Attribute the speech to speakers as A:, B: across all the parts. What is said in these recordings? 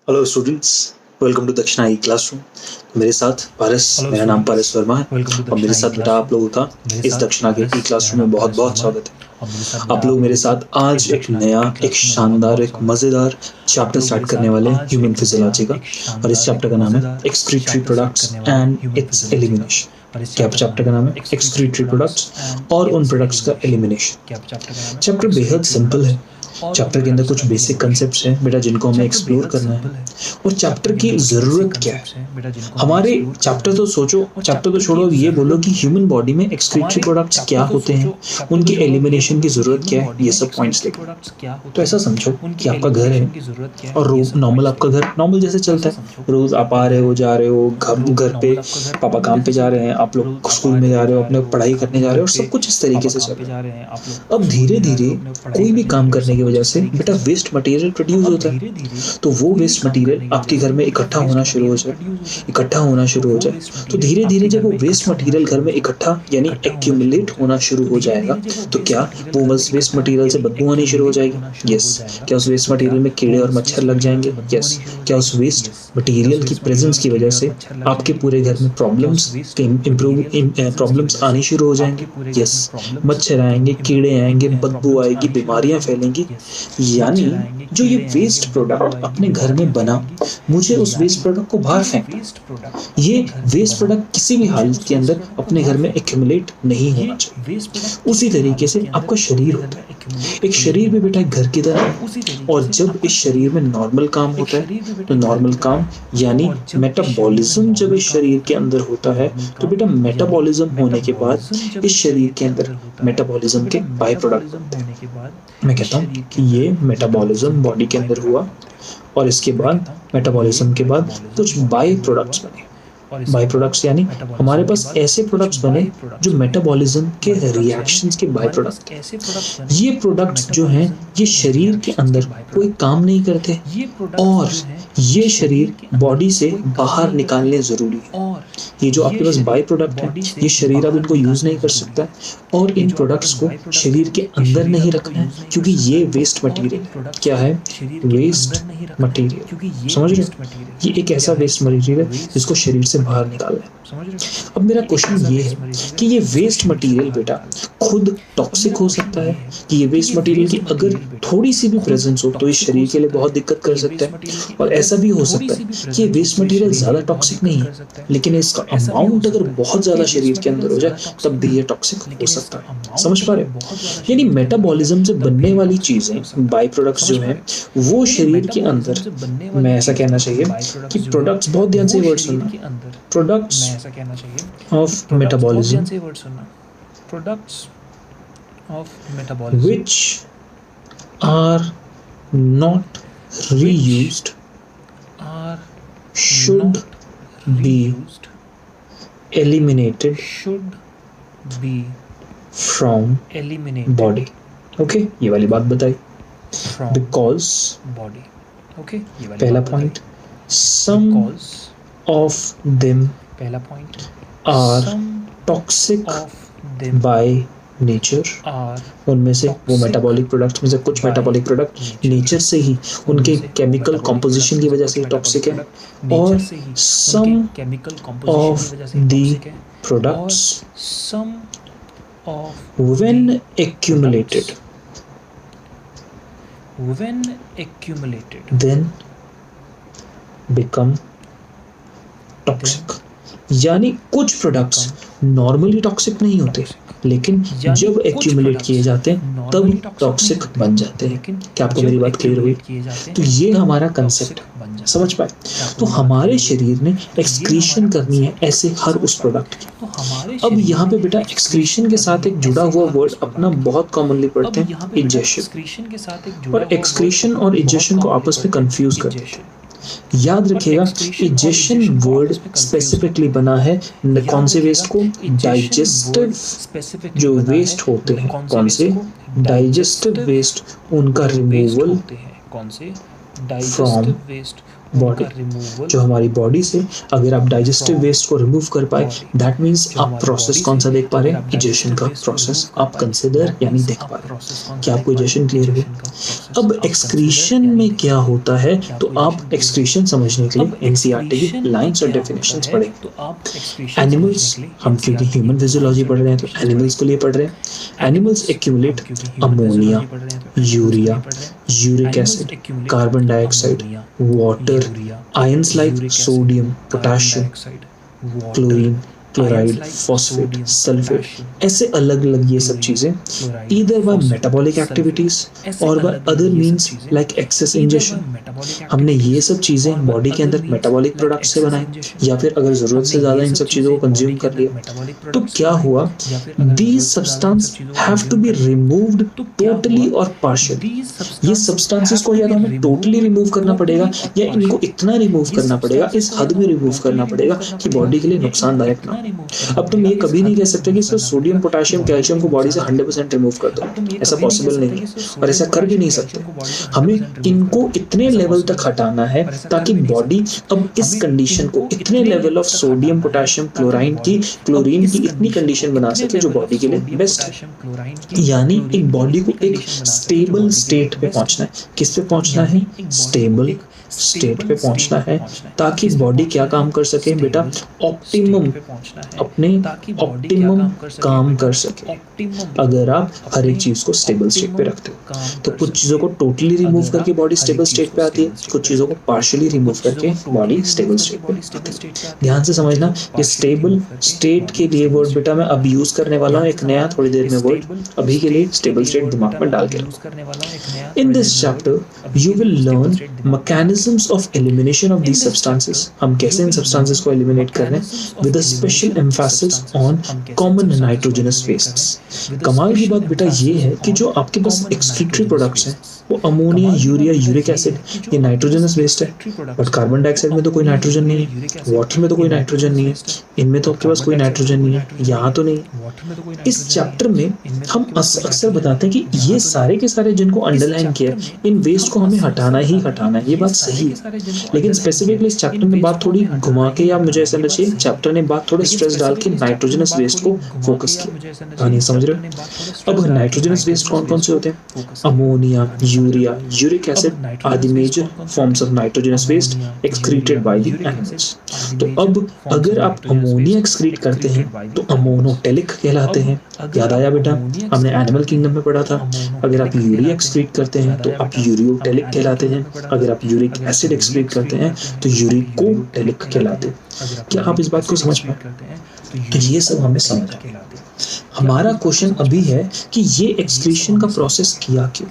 A: Hello students, welcome to दक्षिणा ई classroom. मेरे साथ पारस, मेरा नाम पारस वर्मा है और मेरे साथ बेटा आप लोगों का इस दक्षिणा के ई क्लासरूम में बहुत बहुत स्वागत है। आप लोग मेरे साथ आज एक नया, एक शानदार, एक मज़ेदार चैप्टर स्टार्ट करने वाले हैं ह्यूमन फिजियोलॉजी का, और इस चैप्टर का नाम है excretory products and it's elimination. क्या चैप्टर का नाम है? एक्सक्रीटरी प्रोडक्ट्स और उन प्रोडक्ट्स का एलिमिनेशन। चैप्टर बेहद सिंपल है। चैप्टर के अंदर कुछ बेसिक कंसेप्ट्स हैं बेटा जिनको हमें एक्सप्लोर करना है। और चैप्टर की ज़रूरत क्या है हमारे? चैप्टर तो सोचो, चैप्टर तो छोड़ो, ये बोलो कि ह्यूमन बॉडी में एक्सक्रीटरी प्रोडक्ट्स क्या होते हैं, उनकी एलिमिनेशन की ज़रूरत क्या है, ये सब पॉइंट्स लिखो। तो ऐसा समझो कि आपका घर है और रोज नॉर्मल आपका घर नॉर्मल जैसे चलता है। रोज़ आप आ रहे हो, जा रहे हो, घर पे पापा काम पे जा रहे हैं, आप लोग स्कूल में जा रहे हो, अपने पढ़ाई करने जा रहे हो, और सब कुछ इस तरीके से चल रहा है। अब धीरे धीरे कोई भी काम करने की वजह से बेटा वेस्ट मटेरियल प्रोड्यूस होता है। तो वो वेस्ट मटेरियल आपके घर में इकट्ठा होना शुरू हो जाए। तो धीरे धीरे जब वो वेस्ट मटेरियल घर में इकट्ठा यानी एक्यूमुलेट होना शुरू हो जाएगा, तो क्या वो वेस्ट मटेरियल से बदबू आनी शुरू हो जाएगी? यस। क्या उस वेस्ट मटेरियल में कीड़े और मच्छर लग जाएंगे? यस। क्या उस वेस्ट मटेरियल की प्रेजेंस की वजह से आपके पूरे घर में प्रॉब्लम्स आनी शुरू हो जाएंगे? यस। मच्छर आएंगे, कीड़े आएंगे, बदबू आएगी, बीमारियां फैलेंगी। यानी जो ये वेस्ट प्रोडक्ट अपने घर में बना, मुझे उस वेस्ट प्रोडक्ट को बाहर फेंकना। ये वेस्ट प्रोडक्ट किसी भी हालत के अंदर अपने घर में एक्यूमुलेट नहीं होना चाहिए। उसी तरीके से आपका शरीर होता है। एक शरीर भी बेटा घर की तरह है, और जब इस शरीर में नॉर्मल काम होता है, तो नॉर्मल काम यानी मेटाबॉलिज्म जब इस शरीर के अंदर होता है, तो बेटा मेटाबॉलिज्म होने के बाद इस शरीर के अंदर मेटाबॉलिज्म के बाय प्रोडक्ट बनते हैं। मैं कहता हूँ कि ये मेटाबॉलिज्म बॉडी के अंदर हुआ, और इसके बाद मेटाबॉलिज्म के बाद कुछ बाय प्रोडक्ट्स बने। बाय प्रोडक्ट्स यानी हमारे पास ऐसे प्रोडक्ट्स बने जो मेटाबॉलिज्म के रिएक्शंस के बाय प्रोडक्ट। ये प्रोडक्ट्स जो हैं ये शरीर के अंदर कोई काम नहीं करते, और ये शरीर बॉडी से बाहर निकालने जरूरी है। ये जो आपके पास बाय प्रोडक्ट है, ये शरीर अब इनको यूज नहीं कर सकता, और इन प्रोडक्ट्स को शरीर के अंदर नहीं रखना है, क्योंकि ये वेस्ट मटेरियल क्या है? Waste material. समझ रहे हो? ये एक ऐसा वेस्ट मटेरियल है जिसको शरीर से बाहर निकालना है। अब मेरा क्वेश्चन ये है कि ये वेस्ट मटेरियल बेटा खुद टॉक्सिक हो सकता है, कि ये वेस्ट मटेरियल की अगर थोड़ी सी भी प्रेजेंस हो तो इस शरीर के लिए बहुत दिक्कत कर सकता है। और ऐसा भी हो सकता है कि ये वेस्ट मटेरियल ज़्यादा टॉक्सिक नहीं है, लेकिन इसका अमाउंट अगर बहुत ज़्यादा शरीर के अंदर हो जाए तब भी ये टॉक्सिक हो सकता है। समझ पा रहे हो? यानी मेटाबॉलिज्म से बनने वाली चीज़ें, बाय प्रोडक्ट्स जो हैं, वो शरीर के अंदर, मैं ऐसा कहना चाहिए कि प्रोडक्ट्स, बहुत ध्यान से वर्ड सुनना, products of metabolism which are not reused should be eliminated from body. Okay, ये वाली बात बताई। Because पहला point, some of them are toxic by nature। उनमें से वो मेटाबॉलिक प्रोडक्ट्स में से कुछ मेटाबॉलिक प्रोडक्ट नेचर से ही, उनके केमिकल कॉम्पोजिशन की वजह से टॉक्सिक है, और some of the products when accumulated then become toxic. यानी कुछ प्रोडक्ट्स नॉर्मली टॉक्सिक नहीं होते, लेकिन जब एक्यूमुलेट किए जाते हैं तब टॉक्सिक बन जाते हैं। क्या आपको मेरी बात क्लियर हुई? तो ये हमारा कंसेप्ट समझ पाए। तो हमारे शरीर ने एक्सक्रीशन करनी है ऐसे हर उस प्रोडक्ट की। अब यहाँ पे बेटा एक्सक्रीशन के साथ एक जुड़ा हुआ वर्ड अपना बहुत कॉमनली पढ़ते हैं, इजेशन। और एक्सक्रीशन और इजेशन को आपस में कंफ्यूज करते हैं। याद रखिएगा, इजेशन वर्ड स्पेसिफिकली बना है कौन से वेस्ट को? डाइजेस्टिव जो वेस्ट होते हैं, कौन से? डाइजेस्टिव वेस्ट, उनका रिमूवल फ्रॉम बॉडी, जो हमारी बॉडी से अगर आप डाइजेस्टिव वेस्ट को रिमूव कर पाए, दैट मीन्स आप प्रोसेस कौन सा देख पा रहे हैं, इजेशन का प्रोसेस आप कंसिडर यानी देख पा रहे हैं। क्या आपको इजेशन क्लियर हुई? अब एक्सक्रीशन में क्या होता है, तो आप एक्सक्रीशन समझने के लिए एनसीईआरटी की लाइंस और डेफिनेशंस पढ़ेंगे। एनिमल्स, हम क्योंकि ह्यूमन फिजियोलॉजी पढ़ रहे हैं तो एनिमल्स के लिए पढ़ रहे हैं। Animals accumulate ammonia, urea, uric acid, carbon dioxide, water, ions like sodium, potassium, chlorine, chloride, phosphate, sulphate, ऐसे अलग अलग ये सब चीजें ईदर बाय मेटाबॉलिक एक्टिविटीज और by other means like excess ingestion. हमने ये सब चीजें बॉडी के अंदर मेटाबॉलिक प्रोडक्ट से बनाई या फिर अगर जरूरत से ज्यादा इन सब चीजों को कंज्यूम कर लिया तो क्या हुआ, these substances have to be removed totally और पार्शियली। ये सब्सटेंसेस को या तो हमें टोटली रिमूव करना पड़ेगा या इनको इतना रिमूव करना पड़ेगा, इस हद में रिमूव करना पड़ेगा कि बॉडी के लिए नुकसानदायक ना। अब तुम ये कभी नहीं कह सकते कि सिर्फ सोडियम, पोटेशियम, कैल्शियम को बॉडी से 100% रिमूव कर दो, ऐसा पॉसिबल नहीं है और ऐसा कर भी नहीं सकते। हमें इनको इतने लेवल तक हटाना है ताकि बॉडी अब इस कंडीशन को, इतने level of sodium, potassium, chlorine की इतनी कंडीशन बना सके जो बॉडी के लिए बेस्ट है। यानी एक बॉडी को एक स्टेबल स्टेट पे पहुंचना है। किस पे पहुंचना है? स्टेबल स्टेट पे पहुंचना है ताकि बॉडी क्या काम कर सके बेटा, ऑप्टिमम, अपने ऑप्टिमम काम कर सके। अगर आप हर एक चीज को स्टेबल स्टेट पे रखते हो तो कुछ चीजों को टोटली रिमूव करके बॉडी स्टेबल स्टेट पे आती है, कुछ चीजों को पार्शियली रिमूव करके बॉडी स्टेबल स्टेट पे आती है। ध्यान से समझना, ये स्टेबल स्टेट के लिए वर्ड बेटा मैं अब यूज करने वाला हूँ एक नया, थोड़ी देर में वर्ड, अभी के लिए स्टेबल स्टेट दिमाग में डाल के रखो। In this chapter you will learn mechanisms of elimination of these substances. हम कैसे इन सब्सटेंसेस को एलिमिनेट कर रहे हैं with a special emphasis on common nitrogenous wastes. कमाल की बात बेटा ये है कि जो आपके पास एक्सक्रीटरी प्रोडक्ट्स हैं वो अमोनिया, यूरिया, यूरिक एसिड, ये नाइट्रोजनस वेस्ट है। बट कार्बन डाइऑक्साइड में तो कोई नाइट्रोजन नहीं है, वाटर में तो कोई नाइट्रोजन नहीं है, इनमें तो आपके पास कोई नाइट्रोजन नहीं है, यहाँ तो नहीं। इस चैप्टर में हम अक्सर बताते हैं कि ये सारे के सारे जिनको अंडरलाइन किया, इन वेस्ट को हमें हटाना ही हटाना है, ये बात सही है। लेकिन स्पेसिफिकली इस चैप्टर में बात थोड़ी घुमा के, या मुझे ऐसा लगे चैप्टर ने बात थोड़ी स्ट्रेस डाल के नाइट्रोजनस वेस्ट को फोकस किया। नहीं समझ रहे? अब नाइट्रोजनस वेस्ट कौन कौन से होते हैं? Ammonia, urea, uric acid are the major forms of nitrogenous waste excreted by the animals. तो अब अगर आप अमोनिया एक्सक्रीट करते हैं तो अमोनोटेलिक कहलाते हैं। याद आया बेटा, हमने एनिमल किंगडम में पढ़ा था। अगर आप यूरिया एक्सक्रीट करते हैं तो आप यूरियोटेलिक कहलाते हैं। अगर आप यूरिक एसिड एक्सक्रीट करते हैं तो यूरिकोटेलिक कहलाते हैं। क्या आप इस बात को समझ पाए? तो ये सब हमें समझ आया। हमारा क्वेश्चन अभी है कि ये एक्सक्रीशन का प्रोसेस किया क्यों?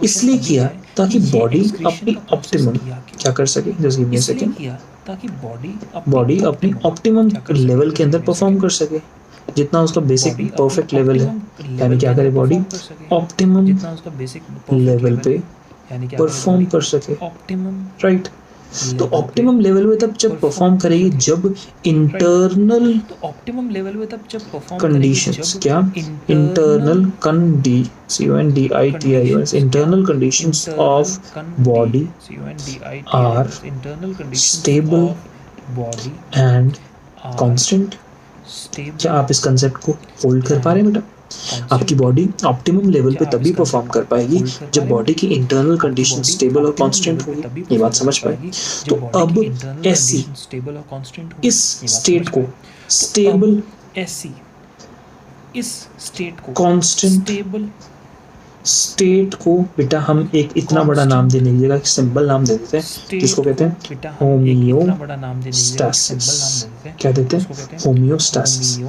A: इसलिए किया ताकि बॉडी अपनी ऑप्टिमम क्या कर सके, just give me a second, ताकि बॉडी अपनी ऑप्टिमम लेवल के अंदर परफॉर्म कर सके, जितना उसका बेसिक परफेक्ट लेवल है। यानी क्या करे, बॉडी ऑप्टिमम लेवल पे परफॉर्म कर सके, राइट। तो ऑप्टिमम लेवल पे तब जब परफॉर्म करेगी जब इंटरनल कंडीशंस, क्या internal conditions, internal conditions of body are stable and constant. क्या आप इस कंसेप्ट को होल्ड कर पा रहे हैं बेटा? आपकी बॉडी ऑप्टिमम लेवल पे तभी परफॉर्म कर पाएगी जब बॉडी की इंटरनल कंडीशन स्टेबल और कांस्टेंट होगी। ये बात समझ पाएगी? तो अब ऐसी इस स्टेट को स्टेबल, कांस्टेंट स्टेट को बेटा हम एक इतना बड़ा नाम दे लीजिएगा, सिंपल नाम दे देते हैं जिसको कहते हैं होमियोस्टैसिस। क्या देते हैं? होमियोस्टैसिस।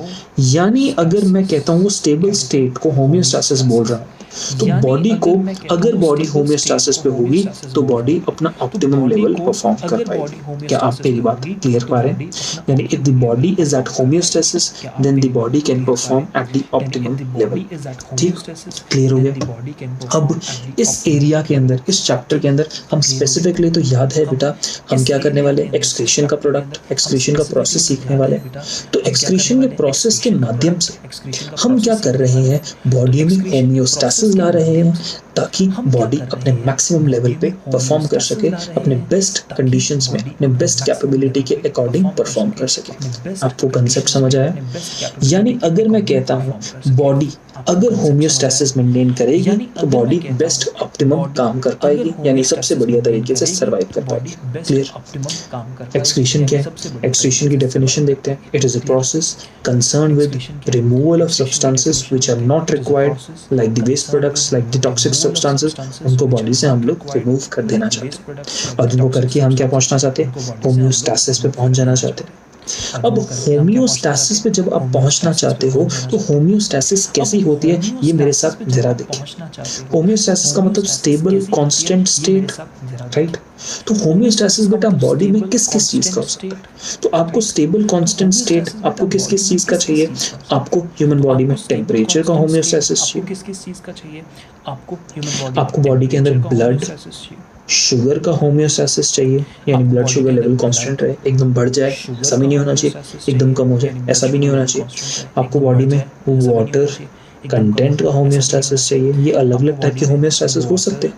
A: यानी अगर मैं कहता हूँ वो स्टेबल स्टेट को होमियोस्टैसिस बोल रहा हूँ, तो बॉडी को, अगर बॉडी होमियोस्टैसिस पे होगी तो बॉडी अपना ऑप्टिमम लेवल परफॉर्म कर पाएगी। क्या आप मेरी बात क्लियर पा रहे हैं? यानी if the body is at homeostasis then the body can perform at the optimum level. ठीक, क्लियर हो गया? अब इस एरिया के अंदर, इस चैप्टर के अंदर हम स्पेसिफिकली, तो याद है बेटा हम क्या करने वाले? एक्सक्रीशन का प्रोडक्ट, एक्सक्रीशन का प्रोसेस सीखने वाले। तो एक्सक्रीशन के प्रोसेस के माध्यम से हम क्या कर रहे हैं? बॉडी में होमियोस्टैसिस स्ट्रेसेस ला रहे हैं ताकि बॉडी अपने मैक्सिमम लेवल पे परफॉर्म कर सके, अपने बेस्ट कंडीशंस में, अपने बेस्ट कैपेबिलिटी के अकॉर्डिंग परफॉर्म कर सके। आपको कंसेप्ट समझ आया? यानी अगर मैं कहता हूँ बॉडी अगर होम्योस्टैसिस मेंटेन करेगी तो बॉडी बेस्ट ऑप्टिमम काम कर पाएगी, यानी सबसे बढ़िया तरीके से सर्वाइव कर पाएगी। क्लियर? एक्सक्रीशन क्या है? एक्सक्रीशन की डेफिनेशन देखते हैं। It is a process concern with removal of substances which are not required like the waste products, like the toxic substances, उनको बॉडी से हम लोग रिमूव कर देना चाहते हैं। और उनको करके हम क्या पहुंचना चाहते हैं? होम्योस्टैसिस पे पहुंच जाना चाहते हैं। अब होम्योस्टैसिस पे जब आप पहुंचना चाहते हो तो होम्योस्टैसिस कैसी होती है ये मेरे साथ जरा देखिए। होम्योस्टैसिस का मतलब स्टेबल कांस्टेंट स्टेट, राइट? तो होम्योस्टैसिस बेटा बॉडी में किस किस चीज का हो सकता है? तो आपको स्टेबल कांस्टेंट स्टेट आपको किस किस चीज का चाहिए? आपको ह्यूमन बॉडी में टेम्परेचर का होम्योस्टैसिस चाहिए, किस किस चीज का चाहिए? आपको बॉडी के अंदर ब्लड शुगर का होम्योस्टैसिस चाहिए, यानी ब्लड शुगर लेवल कांस्टेंट रहे, एकदम बढ़ जाए ऐसा भी नहीं होना चाहिए, एकदम कम हो जाए ऐसा भी नहीं होना चाहिए। आपको बॉडी में वाटर कंटेंट का होम्योस्टैसिस चाहिए। ये अलग अलग टाइप के होम्योस्टैसिस हो सकते हैं।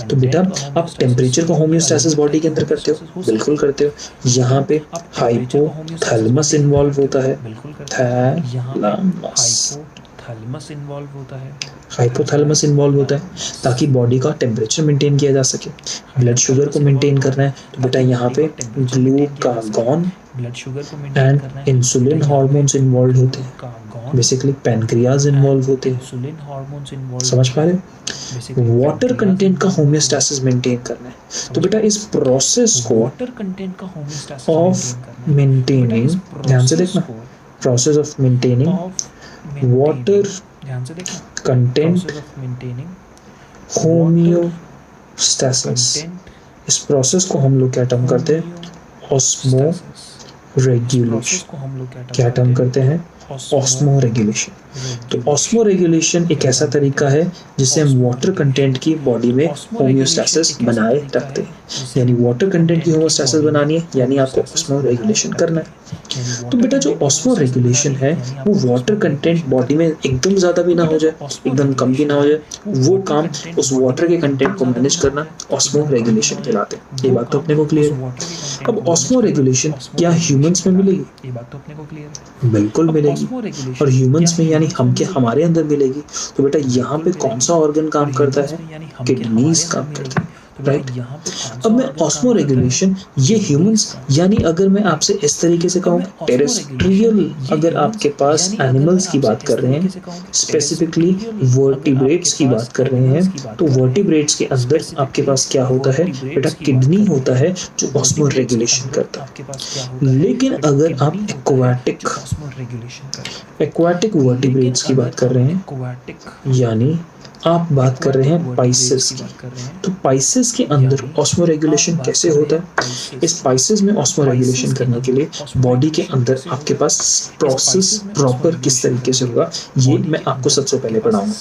A: तो बेटा आप टेम्परेचर का होम्योस्टैसिस बॉडी के अंदर करते हो? बिल्कुल करते हो। यहाँ पे हाइपोथैलेमस इन्वॉल्व होता है, हाइपोथैलेमस इन्वॉल्व होता है ताकि बॉडी का टेम्परेचर मेंटेन किया जा सके। ब्लड शुगर को मेंटेन करना है तो बेटा यहाँ पे glucagon and insulin hormones involve होते हैं, बेसिकली पैनक्रियाज इन्वॉल्व होते हैं। समझ पा रहे हो? वाटर कंटेंट का होम्योस्टैसिस मेंटेन करना है तो बेटा इस प्रोसेस को ऑफ मेंटेनिंग, ध्यान से देखना, process of maintaining water content homeostasis, इस प्रोसेस को हम लोग क्या टर्म करते हैं? Osmo regulation. क्या टर्म करते हैं? Osmo regulation. तो ऑस्मो रेगुलेशन एक ऐसा तरीका है जिससे हम वाटर कंटेंट की बॉडी में होम्योस्टैसिस बनाए रखते हैं, यानी वाटर कंटेंट की होम्योस्टैसिस बनानी है यानी आपको ऑस्मो रेगुलेशन करना है। तो बेटा जो ऑस्मो रेगुलेशन है वो वाटर कंटेंट बॉडी में एकदम ज़्यादा भी ना हो जाए, एकदम कम भी ना हो जाए, वो काम उस वाटर के कंटेंट को मैनेज करना ऑस्मो रेगुलेशन कहलाते हैं। ये बात तो अपने को क्लियर है। अब ऑस्मो रेगुलेशन क्या ह्यूमंस में मिलेगी? ये बात तो अपने को क्लियर है, बिल्कुल मिलेगी। और ह्यूमंस में यानी हम क्या हमारे अंदर मिलेगी? तो बेटा यहाँ पे कौन सा ऑर्गन काम करता है? किडनीज काम करता है, राइट? अब मैं ऑस्मो रेगुलेशन ये ह्यूमंस, यानी अगर मैं आपसे इस तरीके से कहूँ टेरेस्ट्रियल, अगर आपके पास एनिमल्स की बात कर रहे हैं, स्पेसिफिकली वर्टिब्रेट्स की बात कर रहे हैं, तो वर्टिब्रेट्स के अंदर आपके पास क्या होता है बेटा? किडनी होता है जो ऑस्मो रेगुलेशन करता है। लेकिन अगर आप एक्वाटिक वर्टिब्रेट्स की बात कर रहे हैं, यानी आप बात कर रहे हैं पाइसेस की, तो पाइसेस के अंदर ऑस्मो रेगुलेशन कैसे होता है? इस पाइसेस में ऑस्मो रेगुलेशन करने के लिए बॉडी के अंदर आपके पास प्रोसेस प्रॉपर किस तरीके से होगा ये मैं आपको सबसे पहले पढ़ाऊंगा।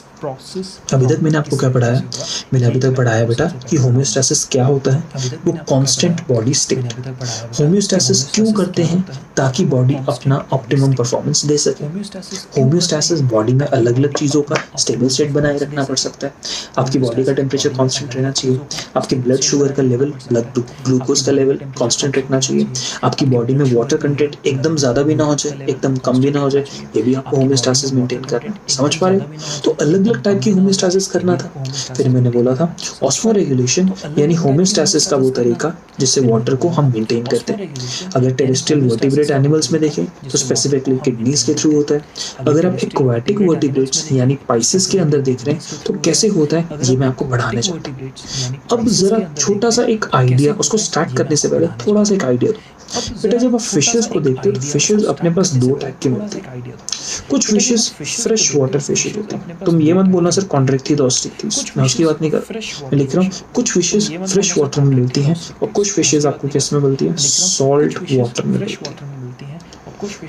A: अभी तक मैंने आपको क्या पढ़ाया? मैंने अभी तक पढ़ाया बेटा कि होम्योस्टैसिस क्या होता है, वो कांस्टेंट बॉडी स्टेट। होम्योस्टैसिस क्यों करते हैं? ताकि बॉडी अपना ऑप्टिमम परफॉर्मेंस दे सके। होम्योस्टैसिस बॉडी में अलग अलग चीज़ों का स्टेबल स्टेट बनाए रखना पड़ सकता है। आपकी बॉडी का टेम्परेचर कांस्टेंट रहना चाहिए, आपके ब्लड शुगर का लेवल, ब्लड ग्लूकोज का लेवल कांस्टेंट रखना चाहिए, आपकी बॉडी में वाटर कंटेंट एकदम ज़्यादा भी ना हो जाए, एकदम कम भी ना हो जाए, ये भी आपको होम्योस्टैसिस मेंटेन करना है। समझ पा रहे हो? तो अलग अलग टाइप की होम्योस्टैसिस करना था। फिर मैंने बोला था ऑस्मो रेगुलेशन यानी होम्योस्टैसिस का वो तरीका जिससे वाटर को हम मेंटेन करते हैं। अगर टेरेस्ट्रियल वर्टिब्रेट एनिमल्स में देखें तो स्पेसिफिकली किडनीज के थ्रू होता है। अगर आप एक्वाटिक वर्टिब्रेट्स यानी पाइसेस के अंदर देख रहे हैं तो कैसे होता है ये मैं आपको बढ़ाने चाहता हूँ। अब जरा छोटा सा एक आइडिया, उसको स्टार्ट करने से पहले थोड़ा सा एक आइडिया दो बेटा। जब आप फिशेस को देखते हो तो फिशेस अपने पास दो टाइप के मिलते हैं। कुछ फिशेस फ्रेश वाटर फिशेस होते हैं। तुम ये मत बोलना सर कॉन्ट्रैक्टिथोस्टिक थी, मैं उसकी बात नहीं कर रहा, मैं लिख रहा हूँ कुछ फिशेस फ्रेश वाटर में मिलती हैं और कुछ फिशेस आपको किस में मिलती है? सॉल्ट वाटर में मिलती है।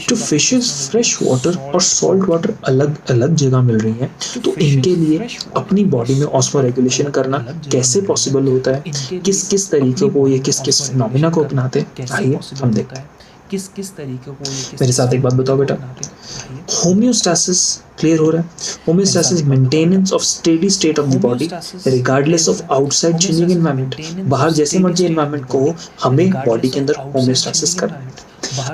A: तो फिशेस फ्रेश वाटर और सॉल्ट वाटर अलग अलग जगह मिल रही हैं, तो इनके लिए अपनी बॉडी में ऑस्मो रेगुलेशन करना कैसे पॉसिबल होता है? किस किस तरीके को ये किस किस फिनोमिना को अपनाते हैं? आइए हम देखते हैं।
B: किस तरीके को ये
A: मेरे साथ एक बात बताओ बेटा, होम्योस्टैसिस क्लियर हो रहा है? Homeostasis maintenance of steady state of the body regardless of outside changing environment. बाहर जैसे मर्जी एनवायरनमेंट को हो, हमें बॉडी के अंदर होम्योस्टैसिस करना है।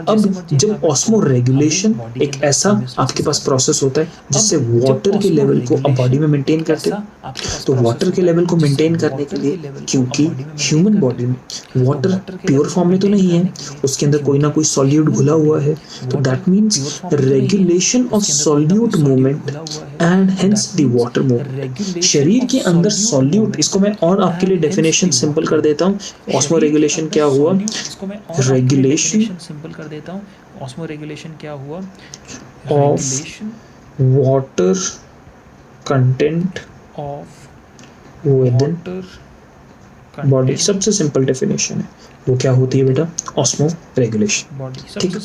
A: अब जब ऑस्मो रेगुलेशन एक ऐसा आपके पास प्रोसेस होता है जिससे वाटर के लेवल को अब बॉडी में मेंटेन करते हैं, तो वाटर के लेवल को मेंटेन करने के लिए, क्योंकि ह्यूमन बॉडी में वाटर प्योर फॉर्म में तो नहीं है, उसके अंदर कोई ना कोई सॉल्यूट घुला हुआ है, तो that means regulation of solute movement and hence the water movement. शरीर के अंदर सॉल्यूट, इसको मैं और आपके लिए डेफिनेशन सिंपल कर देता हूँ। ऑस्मो रेगुलेशन क्या हुआ? रेगुलेशन
B: कर देता हूँ। ऑस्मो रेगुलेशन क्या हुआ?
A: Of water content
B: of
A: within body. सबसे सिंपल डेफिनेशन है वो क्या होती है बेटा? Osmo regulation. ठीक है।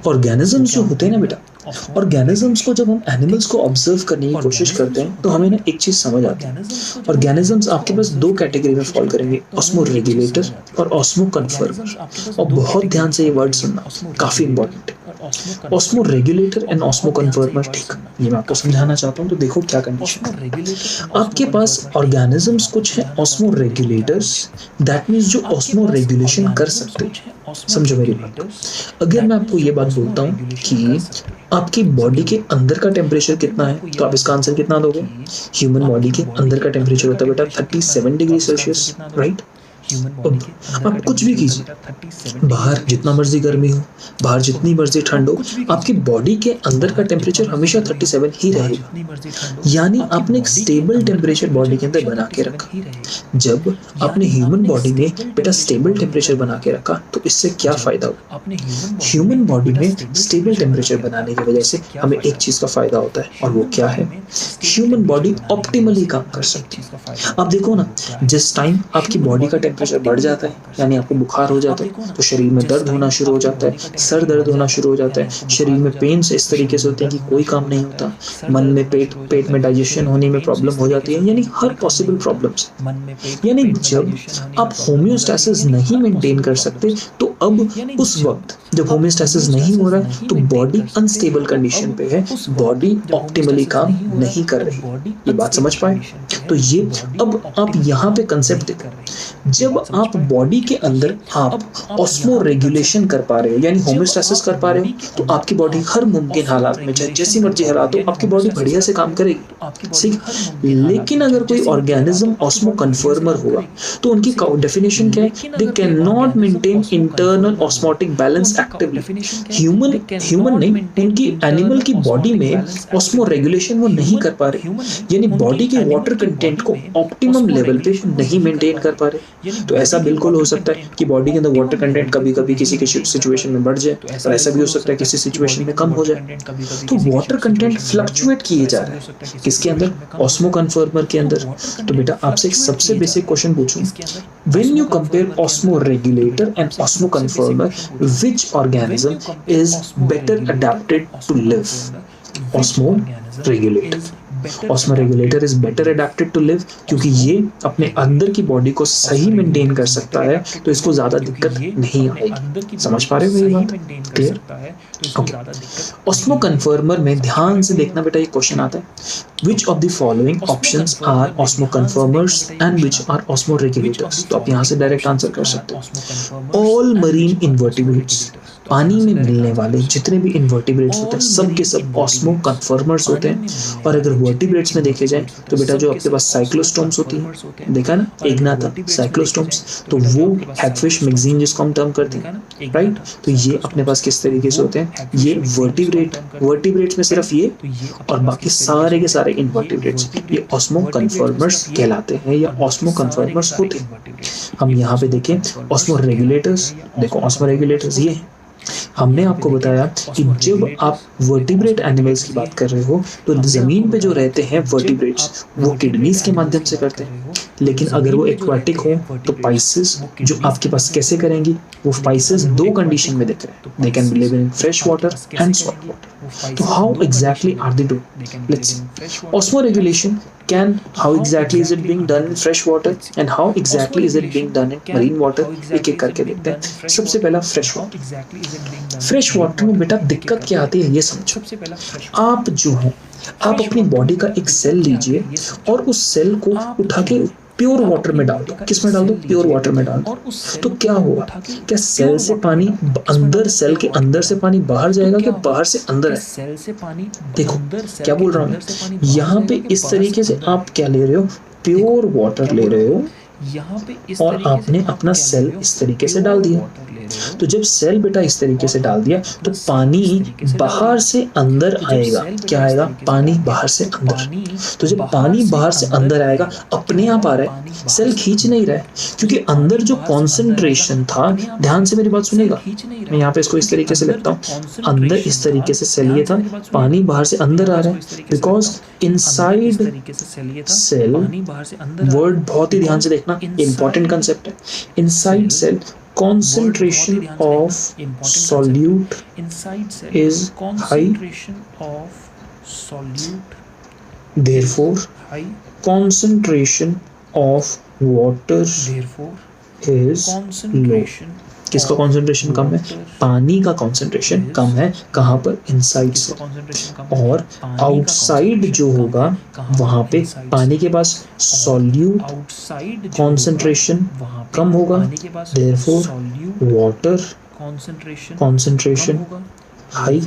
A: ऑर्गेनिजम्स जो होते हैं ना बेटा, ऑर्गेनिजम्स को जब हम एनिमल्स को ऑब्जर्व करने की कोशिश करते हैं तो हमें ना एक चीज समझ आती है। ऑर्गेनिजम्स आपके पास दो कैटेगरी में फॉल करेंगे, ऑस्मो रेगुलेटर और ऑस्मो कन्फर्मर। और बहुत ध्यान से ये वर्ड सुनना, काफी इंपॉर्टेंट है। ऑस्मो रेगुलेटर एंड ऑस्मो कन्फर्मर, ठीक, ये मैं आपको समझाना चाहता हूँ। तो देखो क्या कंडीशन है। आपके पास ऑर्गेनिजम्स कुछ है ऑस्मो रेगुलेटर्स, दैट मीन्स जो ऑस्मो रेगुलेशन कर सकते हैं। समझो मेरी बात। अगर मैं आपको ये बात बोलता हूँ कि आपकी बॉडी के अंदर का टेम्परेचर कितना है, तो आप इसका आंसर कितना दोगे? ह्यूमन बॉडी के अंदर का टेम्परेचर होता है बेटा 37 डिग्री सेल्सियस, राइट? आप कुछ भी कीजिए, बाहर जितना मर्जी गर्मी हो, बाहर जितनी मर्जी ठंड हो, आपकी बॉडी के अंदर का टेम्परेचर हमेशा 37 ही रहेगा। यानी आपने एक स्टेबल टेम्परेचर बॉडी के अंदर बना के रखा। जब आपने ह्यूमन बॉडी में बेटा स्टेबल टेम्परेचर बना के रखा तो इससे क्या फायदा हुआ? ह्यूमन बॉडी में स्टेबल टेम्परेचर बनाने की वजह से हमें एक चीज का फायदा होता है, और वो क्या है? ह्यूमन बॉडी ऑप्टिमली काम कर सकती है। आप देखो ना, जिस टाइम आपकी बॉडी का टेम्परेचर बढ़ जाता है, यानी आपको बुखार हो जाता है, तो शरीर में दर्द होना शुरू हो जाता है, सर दर्द होना शुरू हो जाता है, शरीर में पेन्स इस तरीके से होते हैं कि कोई काम नहीं होता, मन में पेट में डाइजेशन होने में प्रॉब्लम हो जाती है, यानी हर पॉसिबल प्रॉब्लम्स। यानी जब आप होम्योस्टैसिस नहीं मेंटेन कर सकते, तो अब उस वक्त जब होम्योस्टैसिस नहीं हो रहा है तो बॉडी अनस्टेबल कंडीशन पे है, बॉडी ऑप्टिमली काम नहीं कर रही। ये बात समझ पाए? तो ये अब आप यहाँ पे कंसेप्ट देख, जब आप बॉडी के अंदर आप ऑस्मो रेगुलेशन कर पा रहे हो, यानी होम्योस्टैसिस कर पा रहे हो, तो आपकी बॉडी हर मुमकिन हालात में, चाहे जैसी मर्जी हालात हो, आपकी बॉडी बढ़िया से काम करेगी। ठीक। लेकिन अगर कोई ऑर्गेनिज्म ऑस्मो कन्फर्मर होगा तो उनकी डेफिनेशन क्या है? They can not maintain internal osmotic balance actively. Human नहीं, उनकी एनिमल की बॉडी में ऑस्मो रेगुलेशन वो नहीं कर पा रहे, यानी बॉडी के वाटर कंटेंट को ऑप्टिमम लेवल पे नहीं मेंटेन कर पा रहे। तो ऐसा बिल्कुल हो सकता है कि बॉडी के अंदर वाटर कंटेंट कभी कभी किसी के सिचुएशन में बढ़ जाए, और ऐसा भी हो सकता है किसी सिचुएशन में कम हो जाए। तो वाटर कंटेंट फ्लक्चुएट किए जा रहे हैं किसके अंदर? ऑस्मो कन्फर्मर के अंदर। तो बेटा आपसे एक सबसे बेसिक क्वेश्चन पूछूं, when you compare osmoregulator and osmoconformer, which organism is better adapted to live? Osmoregulator. Osmoregulator is better adapted to live, क्योंकि ये अपने अंदर की बॉडी को सही मेंटेन कर सकता है, तो इसको ज्यादा दिक्कत नहीं आएगी। समझ पा रहे हो मेरी बात? क्लियर? ओके। ऑस्मो कन्फर्मर में ध्यान से देखना बेटा, ये क्वेश्चन आता है, which of the following options are osmo confirmers and which are osmo regulators? तो आप यहाँ से डायरेक्ट आंसर कर सकते हो। ऑल मरीन इनवर्टिब्रेट्स, पानी में मिलने वाले जितने भी इनवर्टिब्रेट्स होते हैं सब के सब ऑस्मो कन्फर्मर्स होते हैं। और अगर वर्टिब्रेट्स में देखे जाए तो बेटा जो आपके पास साइक्लोस्टोम्स होती है, देखा ना, एग्नाथा साइक्लोस्टोम्स, तो वो हैगफिश मैगजीन जिसको हम टर्म करते हैं, राइट? तो ये अपने पास किस तरीके से होते हैं? ये वर्टिब्रेट्स में सिर्फ ये, और बाकी सारे के सारे इनवर्टिब्रेट्स ये ऑस्मो कन्फर्मर्स कहलाते हैं या ऑस्मो कन्फर्मर्स होते हैं। हम यहाँ पे देखें ऑस्मो रेगुलेटर्स, देखो ऑस्मो रेगुलेटर्स ये हैं। हमने आपको बताया कि जब आप वर्टिब्रेट एनिमल्स की बात कर रहे हो तो जमीन पे जो रहते हैं वर्टिब्रेट्स वो किडनीज के माध्यम से करते हैं, लेकिन अगर वो एक्वाटिक हो तो पाइसेस जो आपके पास कैसे करेंगी, वो पाइसेस दो कंडीशन में दिख रहे हैं, they can live in fresh water and salt water. तो how exactly are they doing, let's see. Osmoregulation can, how exactly is it being done in fresh water and how exactly is it being done in marine water, एक एक करके देखते हैं। सबसे पहला fresh water. Fresh water में बेटा दिक्कत क्या आती है ये समझो। आप जो हो, आप अपनी बॉडी का एक सेल लीजिए और उस सेल को उठा के प्योर वाटर में डाल दो। किस में डाल दो? प्योर वाटर में डाल दो। तो क्या होगा? क्या सेल से पानी अंदर, सेल के अंदर से पानी बाहर जाएगा कि बाहर से अंदर है? देखो क्या बोल रहा हूँ, यहाँ पे इस तरीके से आप क्या ले रहे हो, प्योर वाटर ले रहे हो और आपने अपना सेल इस तरीके से डाल दिया। तो जब सेल बेटा इस तरीके से डाल दिया तो पानी बाहर से अंदर आएगा। क्या आएगा? पानी बाहर से अंदर। तो जब पानी बाहर से अंदर आएगा, अपने आप आ रहा है, सेल खींच नहीं रहा है, क्योंकि अंदर जो कॉन्सेंट्रेशन था, ध्यान से मेरी बात सुनेगा, मैं यहाँ पे इसको इस तरीके से लिखता हूँ, अंदर इस तरीके से सेल ये था, पानी बाहर से अंदर आ रहा है, बिकॉज इनसाइड सेल, वर्ड बहुत ही ध्यान से देखना, इंपॉर्टेंट कंसेप्ट है। Inside cell concentration of solute is high, therefore concentration of water is low। किसका कॉन्सेंट्रेशन कम है? पानी का कॉन्सेंट्रेशन कम है। कहाँ पर? इनसाइड से। और आउटसाइड जो होगा वहां पे पानी के पास सॉल्यूट कॉन्सेंट्रेशन कम होगा, देयरफॉर वाटर कॉन्सेंट्रेशन हाई।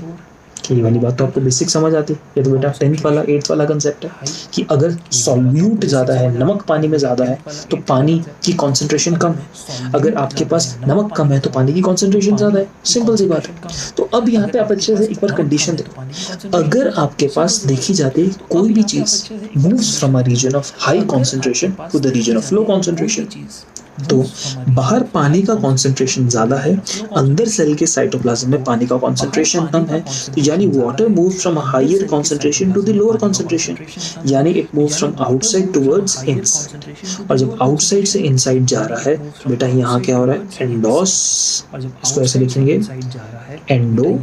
A: ये वाली बात तो आपको बेसिक समझ आती है। ये तो बेटा 10th वाला 8th वाला कंसेप्ट है कि अगर सॉल्यूट ज़्यादा है, नमक पानी में ज़्यादा है, तो पानी की कॉन्सेंट्रेशन कम है। अगर आपके पास नमक कम है तो पानी की कॉन्सेंट्रेशन ज़्यादा है। सिंपल सी बात है। तो अब यहाँ पे आप अच्छे से एक बार कंडीशन देखो। अगर आपके पास देखी जाती है कोई भी चीज़ moves from a region of high concentration to the region of low concentration, तो बाहर पानी का कॉन्सेंट्रेशन ज़्यादा है, अंदर सेल के साइटोप्लाज्म में पानी का कॉन्सेंट्रेशन कम है, तो यानी water move from higher concentration to the lower concentration, यानी it move from outside towards inside. और जब आउटसाइड से इनसाइड जा रहा है बेटा, यहाँ क्या हो रहा है? एंडोस, इसको ऐसे लिखेंगे, एंडो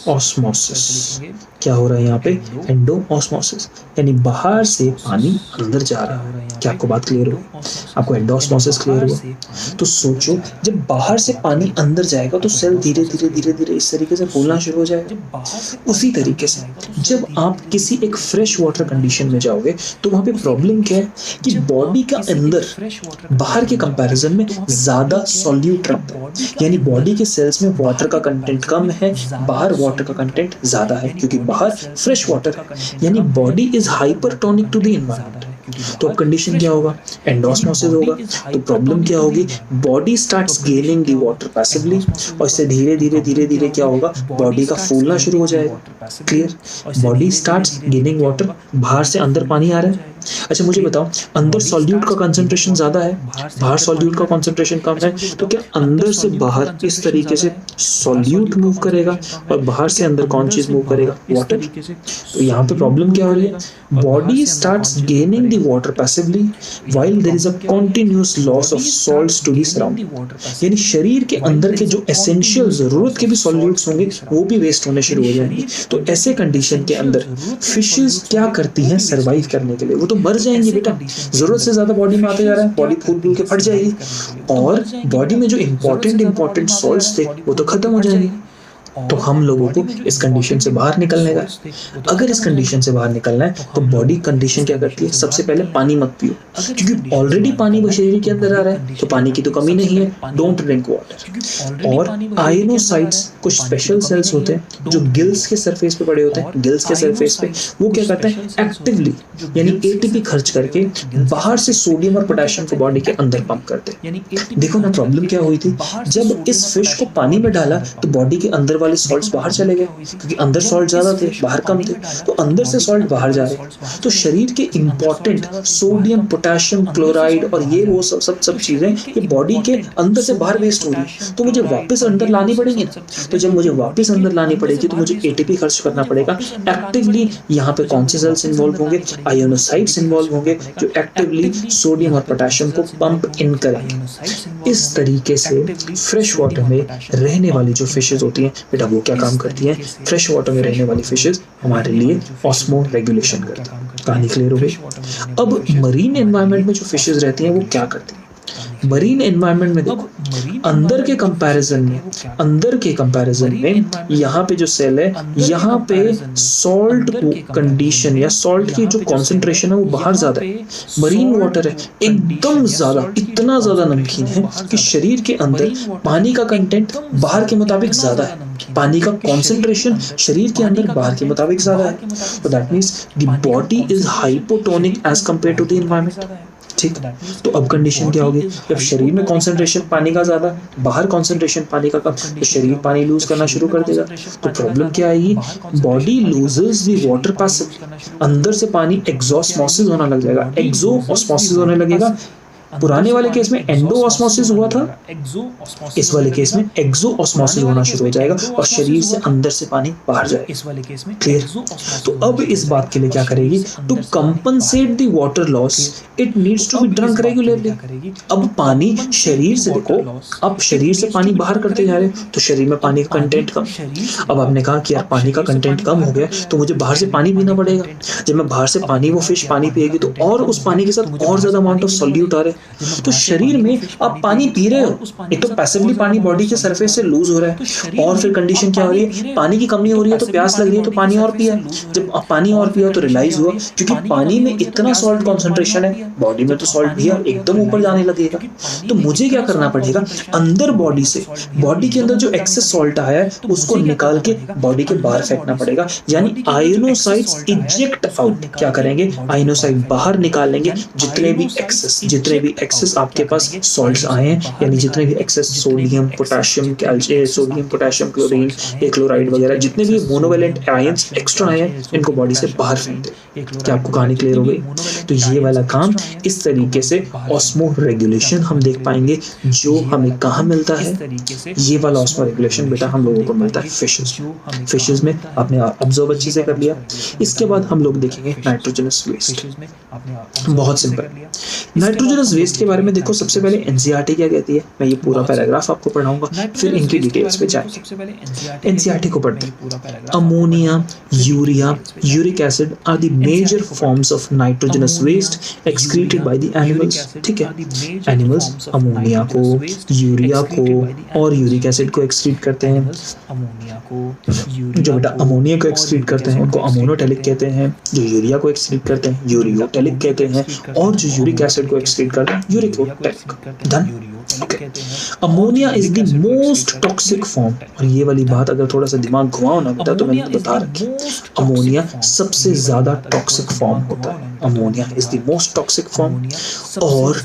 A: ऑस्मोसिस। क्या हो रहा है यहाँ पे? एंडो ऑस्मोसिस, यानी बाहर से पानी अंदर जा रहा है। क्या आपको बात क्लियर हो? आपको एंडोऑस्मोसिस क्लियर हुआ? तो सोचो जब बाहर से पानी अंदर जाएगा तो सेल धीरे धीरे धीरे धीरे इस तरीके से फूलना शुरू हो जाएगा। उसी तरीके से जब आप किसी एक फ्रेश वाटर कंडीशन में जाओगे तो वहां पे प्रॉब्लम क्या है कि बॉडी का अंदर बाहर के कंपैरिजन में ज्यादा सॉल्यूट रहता है, यानी बॉडी के सेल्स में वाटर का कंटेंट कम है, बाहर वाटर का कंटेंट ज्यादा है, क्योंकि बाहर फ्रेश वाटर है, यानी body is hypertonic to the environment. तो अब कंडीशन क्या होगा? एंडोस्मोसिस होगा। तो प्रॉब्लम क्या होगी? Body starts gaining the water passively, और इससे धीरे धीरे धीरे धीरे क्या होगा? बॉडी का फूलना शुरू हो जाएगा। Clear? Body starts gaining water, बाहर से अंदर पानी आ रहा है। अच्छा मुझे बताओ, अंदर सॉल्यूट का कंसंट्रेशन ज्यादा है, बाहर सॉल्यूट का कंसंट्रेशन कम है, तो क्या अंदर से बाहर इस तरीके से सॉल्यूट मूव करेगा और बाहर से अंदर कौन चीज मूव करेगा? वाटर। तो यहाँ पे प्रॉब्लम क्या हो रही है? Body starts gaining the water passively while there is a continuous loss of salts to the surrounding, यानी शरीर के अंदर के जो एसेंशियल जरूरत के भी सॉल्यूट्स होंगे वो भी वेस्ट होने शुरू हो जाएंगे। तो ऐसे कंडीशन के अंदर फिशेस क्या करती हैं सर्वाइव करने के लिए? वो तो मर जाएंगी बेटा, जरूरत से ज्यादा बॉडी में आते जा रहा है, बॉडी फूल फूल के फट जाएगी और बॉडी में जो इंपॉर्टेंट सॉल्ट्स थे वो तो खत्म हो जाएंगे। तो हम लोगों को इस कंडीशन से बाहर निकलने का, अगर इस कंडीशन से बाहर निकलना है तो बॉडी कंडीशन क्या करती है? सबसे पहले पानी मत पियो, क्योंकि ऑलरेडी पानी वो शरीर के अंदर आ रहा है, तो पानी की तो कमी नहीं है, डोंट ड्रिंक वाटर। और आयनोसाइट्स कुछ स्पेशल सेल्स होते हैं जो गिल्स के सरफेस पे पड़े होते हैं, गिल्स के सरफेस पे वो क्या करते हैं? एक्टिवली, यानी एटीपी खर्च करके बाहर से सोडियम और पोटेशियम को बॉडी के अंदर पंप करते हैं। देखो ना प्रॉब्लम क्या हुई थी, जब इस फिश को पानी में डाला तो बॉडी के अंदर वाले सॉल्ट्स बाहर चले गए, क्योंकि अंदर सॉल्ट ज़्यादा थे, बाहर कम थे, तो अंदर से सॉल्ट बाहर जा रहे। तो शरीर के इंपॉर्टेंट सोडियम, पोटेशियम, क्लोराइड और ये वो सब चीज़ें ये बॉडी के अंदर से बाहर वेस्ट हो रही, तो मुझे वापस अंदर लानी पड़ेगी ना। तो जब मुझे वापस अंदर लानी पड़ेगी तो मुझे एटीपी खर्च करना पड़ेगा। एक्टिवली यहाँ पे कौन से सेल्स इन्वॉल्व होंगे? आयोनोसाइट्स इन्वॉल्व होंगे, जो एक्टिवली सोडियम और पोटेशियम को पंप इन करेंगे। इस तरीके से फ्रेश वाटर में रहने वाली जो फिशेज होती हैं, बेटा वो क्या काम करती हैं? फ्रेश वाटर में रहने वाली फिशेज हमारे लिए ऑस्मो रेगुलेशन करती हैं। कहानी क्लियर हो गई? अब मरीन एनवायरनमेंट में जो फिशेज रहती हैं वो क्या करती हैं? मरीन एनवायरनमेंट में देखो, अंदर के कंपैरिजन में यहाँ पे जो सेल है, यहाँ पे सॉल्ट कंडीशन या सॉल्ट की जो कॉन्सेंट्रेशन है वो बाहर ज्यादा है। मरीन वाटर है एकदम ज्यादा, इतना ज्यादा नमकीन है कि शरीर के अंदर पानी का कंटेंट बाहर के मुताबिक ज्यादा है, पानी का कॉन्सेंट्रेशन शरीर के अंदर बाहर के मुताबिक ज्यादा है। तो that means the body is hypotonic as compare to the environment. ठीक, तो अब कंडीशन क्या होगी? जब शरीर में कॉन्सेंट्रेशन पानी का ज्यादा, बाहर कॉन्सेंट्रेशन पानी का कम, तो शरीर पानी लूज करना शुरू कर देगा। तो प्रॉब्लम क्या आएगी? Body loses the water passive, अंदर से पानी एक्सोस्मोसिस होना लग जाएगा, एक्सोस्मोसिस होने लगेगा। पुराने वाले केस में एंडोऑस्मोसिस हुआ था, इस वाले केस में एक्सोऑस्मोसिस होना शुरू हो जाएगा और शरीर से अंदर से पानी बाहर जाएगा। क्लियर? तो अब इस बात के लिए क्या करेगी? To compensate the water loss it needs to be drunk regularly. अब पानी शरीर से, देखो अब शरीर से पानी बाहर करते जा रहे हो तो शरीर में पानी का कंटेंट कम। अब आपने कहा कि यार पानी का कंटेंट कम हो गया तो मुझे बाहर से पानी पीना पड़ेगा। जब मैं बाहर से पानी, वो फिश पानी पिएगी तो और उस पानी के साथ और ज्यादा अमाउंट ऑफ सॉल्यूट आ रहे हैं। तो शरीर में आप पानी पी रहे हो, एक तो पैसिवली पानी बॉडी के सरफेस से लूज हो रहा है, और फिर कंडीशन क्या हो रही है? पानी की कमी हो रही है तो प्यास लग रही है तो पानी और पिया। जब आप पानी और पिया तो रियलाइज हुआ क्योंकि पानी में इतना सॉल्ट कॉन्सेंट्रेशन है, बॉडी में तो सॉल्ट भी है एकदम ऊपर जाने लगेगा। तो मुझे क्या करना पड़ेगा? अंदर बॉडी से, बॉडी के अंदर जो एक्सेस सॉल्ट आया है उसको निकाल के बॉडी के बाहर फेंकना पड़ेगा, यानी आयोनोसाइट्स इजेक्ट आउट। क्या करेंगे? आयोनोसाइट बाहर निकालेंगे जितने भी एक्सेस आपके पास सॉल्ट्स आए हैं, यानी जितने भी access sodium, potassium, potassium chlorine, chloride वगैरह जितने भी मोनोवेलेंट आयंस एक्स्ट्रा आए हैं इनको बॉडी से बाहर फेंक दे। क्या आपको कहानी क्लियर हो गई? तो ये वाला काम इस तरीके से ऑस्मो रेगुलेशन हम देख पाएंगे, जो हमें कहाँ मिलता है? ये वाला ऑस्मो रेगुलेशन बेटा हम लोगों को मिलता है फिशेज में। आपने ऑब्जर्व अच्छे से कर लिया। इसके बाद हम लोग देखेंगे नाइट्रोजनस वेस्ट। बहुत सिंपल, नाइट्रोजनस वेस्ट के बारे में देखो, सबसे पहले एनसीईआरटी क्या कहती है, मैं ये पूरा पैराग्राफ आपको पढ़ाऊंगा, फिर इनकी डिटेल्स पे जाएंगे। एनसीईआरटी को पढ़ते हैं। Ammonia, urea, uric acid are the major forms of nitrogenous waste excreted by the animals. ठीक है, एनिमल्स अमोनिया को, यूरिया को और यूरिक एसिड को एक्सक्रीट करते हैं। जो बेटा अमोनिया को एक्सक्रीट करते हैं उनको अमोनोटेलिक कहते हैं, जो यूरिया को एक्सक्रीट करते हैं यूरियोटेलिक कहते हैं, और जो यूरिक एसिड को एक्सक्रीट करते हैं uricotelic. Done? Ammonia is the most toxic form, और ये वाली बात अगर थोड़ा सा दिमाग घुमाओ ना बेटा तो मैंने बता रखी, अमोनिया सबसे ज्यादा टॉक्सिक फॉर्म होता है। Ammonia is the most toxic form, और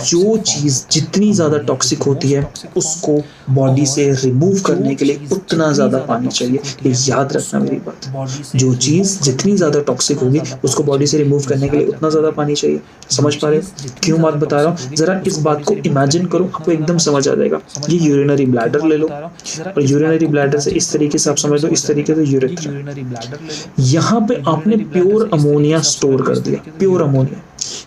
A: जो चीज जितनी ज्यादा टॉक्सिक होती है उसको बॉडी से रिमूव करने के लिए उतना ज्यादा पानी चाहिए। ये याद रखना मेरी बात, जो चीज जितनी ज्यादा टॉक्सिक होगी उसको बॉडी से रिमूव करने के लिए उतना ज्यादा पानी चाहिए। समझ पा रहे हो क्यों बात बता रहा हूँ? जरा इस बात को इमेजिन करो, आपको एकदम समझ आ जाएगा। ये यूरिनरी ब्लैडर ले लो, और यूरिनरी ब्लैडर से इस तरीके से आप समझ लो, इस तरीके से यूरेथ्रा। यहाँ पे आपने प्योर अमोनिया स्टोर कर दिया, प्योर अमोनिया।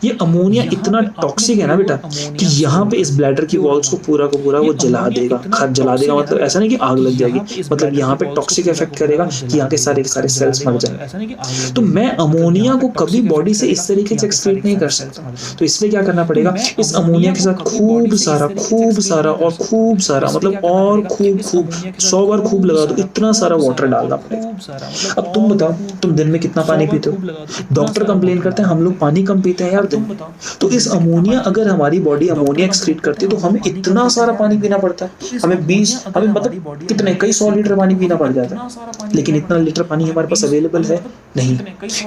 A: ये अमोनिया इतना टॉक्सिक है ना बेटा कि यहाँ पे इस ब्लैडर की वॉल्स को पूरा वो जला देगा। जला देगा मतलब ऐसा नहीं कि आग लग जाएगी, मतलब यहाँ पे टॉक्सिक इफेक्ट करेगा कि यहाँ के सारे सेल्स मर जाएंगे। तो मैं अमोनिया को कभी बॉडी से इस तरीके से एक्सक्रीट नहीं कर सकता, तो इसलिए क्या करना पड़ेगा? इस अमोनिया के साथ खूब सारा मतलब और खूब 100 बार खूब लगा दो, इतना सारा वाटर डालना पड़ेगा। अब तुम बताओ, तुम दिन में कितना पानी पीते हो? डॉक्टर कंप्लेन करते हैं हम लोग पानी कम पीते हैं। पीते हैं यार दिन में। तो इस अमोनिया, अगर हमारी बॉडी अमोनिया एक्सक्रीट करती है तो हमें इतना सारा पानी पीना पड़ता है, हमें मतलब कितने कई 100 लीटर पानी पीना पड़ जाता है। लेकिन इतना लीटर पानी हमारे पास अवेलेबल है नहीं।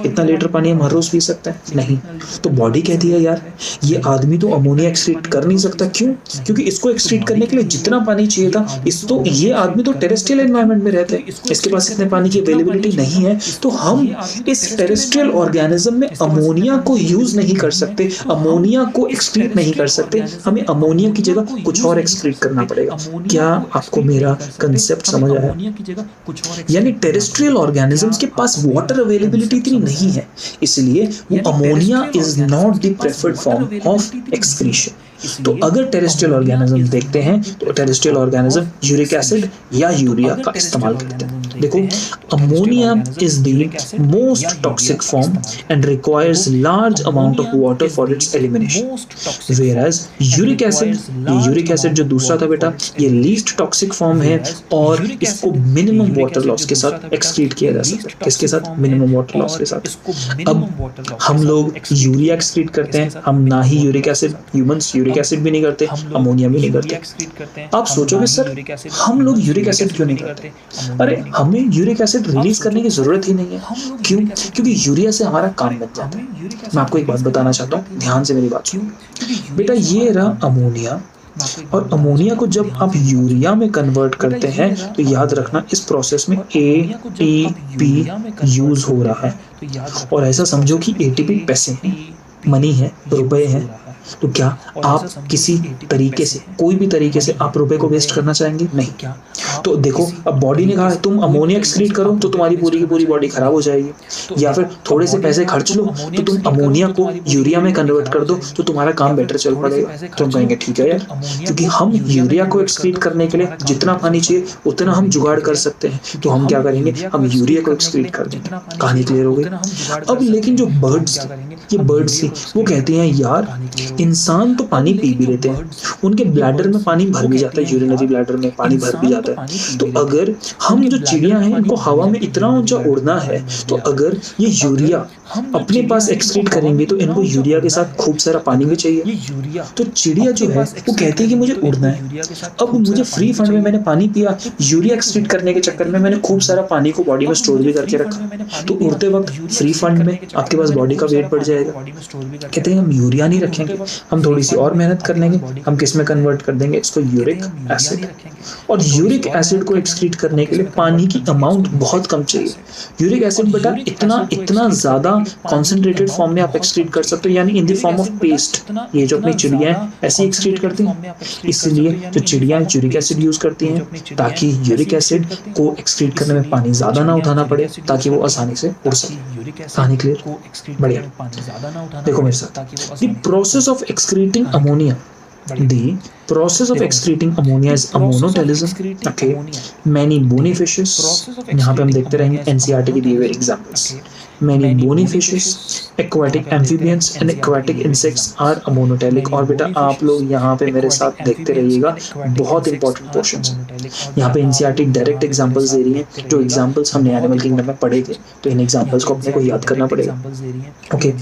A: इतना लीटर पानी हम हर रोज पी सकते हैं नहीं। तो बॉडी कहती है यार ये आदमी तो अमोनिया एक्सक्रीट कर नहीं सकता। क्यों? क्योंकि इसको एक्सक्रीट करने के लिए जितना पानी चाहिए था, ये आदमी तो टेरेस्ट्रियल एनवायरनमेंट में रहते हैं, इसके पास इतने पानी की अवेलेबिलिटी नहीं है। तो हम इस टेरेस्ट्रियल ऑर्गेनिज्म में अमोनिया को यूज नहीं कर सकते, अमोनिया को एक्सक्रीट नहीं कर सकते। हमें अमोनिया की जगह कुछ और एक्सक्रीट करना पड़ेगा। क्या आपको मेरा कंसेप्ट समझ आया? यानी टेरेस्ट्रियल ऑर्गेनिजम्स के पास वाटर अवेलेबिलिटी इतनी नहीं है, इसलिए वो ammonia is not the preferred form of excretion. तो अगर टेरेस्ट्रियल ऑर्गेनिज्म देखते हैं तो टेरेस्ट्रियल ऑर्गेनिज्म यूरिक एसिड या यूरिया का इस्तेमाल करते हैं। देखो, ammonia is the most toxic form and requires large amount of water for it's elimination, whereas uric acid जो दूसरा था बेटा, ये लीस्ट टॉक्सिक फॉर्म है और इसको मिनिमम वाटर लॉस के साथ एक्सक्रीट किया जा सकता है। किसके साथ? मिनिमम वाटर लॉस के साथ। अब हम लोग यूरिया एक्सक्रीट करते हैं, हम ना ही uric acid, humans uric acid भी नहीं करते, अमोनिया भी नहीं करते। आप सोचोगे सर हम लोग यूरिक एसिड क्यों नहीं करते? अरे हमें यूरिक एसिड रिलीज करने की जरूरत ही नहीं है। क्यों? क्योंकि यूरिया से हमारा काम बन जाता है। मैं आपको एक बात बताना चाहता हूँ, ध्यान से मेरी बात सुनो बेटा। ये रहा अमोनिया, और अमोनिया को जब आप यूरिया में कन्वर्ट करते हैं तो याद रखना इस प्रोसेस में एटीपी यूज हो रहा है। और ऐसा समझो कि एटीपी पैसे हैं, मनी है, रुपए हैं। तो क्या आप किसी तरीके से, कोई भी तरीके से आप रुपए को वेस्ट करना चाहेंगे? नहीं। तो देखो, अब बॉडी ने कहा तुम अमोनिया एक्सक्रीट करो तो तुम्हारी पूरी की पूरी बॉडी खराब हो जाएगी, या फिर थोड़े से पैसे खर्च लो तो तुम अमोनिया को यूरिया में कन्वर्ट कर दो तो तुम्हारा काम बेटर चल पड़ेगा। तो हम कहेंगे ठीक है यार, क्योंकि हम यूरिया को एक्सक्रीट करने के लिए जितना पानी चाहिए उतना हम जुगाड़ कर सकते हैं, तो हम क्या करेंगे, हम यूरिया को एक्सक्रीट कर देंगे। कहानी क्लियर हो गई? अब लेकिन जो बर्ड्स थी वो कहती हैं यार इंसान तो पानी पी भी लेते हैं, उनके ब्लैडर में पानी भर भी जाता है, यूरिनरी ब्लैडर में पानी भर भी जाता है। तो अगर हम जो चिड़िया हैं इनको हवा में इतना ऊंचा उड़ना है, तो अगर ये यूरिया अपने पास एक्सक्रीट करेंगे तो इनको यूरिया के साथ खूब सारा पानी भी चाहिए। तो चिड़िया जो है वो कहती है कि मुझे उड़ना है। अब मुझे फ्री फंड में मैंने पानी पिया, यूरिया एक्सक्रीट करने के चक्कर में मैंने खूब सारा पानी को बॉडी में स्टोर भी करके रखा। तो उड़ते वक्त फ्री फंड में आपके पास बॉडी का वेट बढ़ जाएगा। कहते हैं हम यूरिया नहीं रखेंगे, हम थोड़ी सी और मेहनत कर लेंगे, हम किस में कन्वर्ट कर देंगे इसको, यूरिक एसिड। और यूरिक एसिड को एक्सक्रीट करने के लिए पानी की अमाउंट बहुत कम चाहिए। यूरिक एसिड बेटा इतना ज्यादा कॉन्सेंट्रेटेड फॉर्म में आप एक्सक्रीट कर सकते हो, यानी in the form of paste. ये जो अपनी चिड़िया है ऐसे एक्सक्रीट करती हैं, इसलिए जो चिड़िया यूरिक एसिड यूज करती हैं ताकि यूरिक एसिड को एक्सक्रीट करने में पानी ज्यादा ना उठाना पड़े, ताकि वो आसानी से उड़ सके। कहानी क्लियर? बढ़िया। देखो मेरे साथ, the process of excreting ammonia, the process of excreting ammonia is a monotelism. Okay, many bony fishes, यहाँ पे हम देखते रहेंगे NCERT की दिए हुए examples. Many bony fishes, aquatic amphibians and aquatic insects are monotelic। और बेटा आप लोग यहाँ पे मेरे साथ देखते रहिएगा, बहुत इंपॉर्टेंट पोर्शंस हैं। यहाँ पे NCERT डायरेक्ट एग्जाम्पल्स दे रही है, जो एग्जाम्पल्स हमने एनिमल किंगडम में पढ़े थे, तो इन एग्जाम्पल्स को अपने को याद करना पड़ेगा। Okay,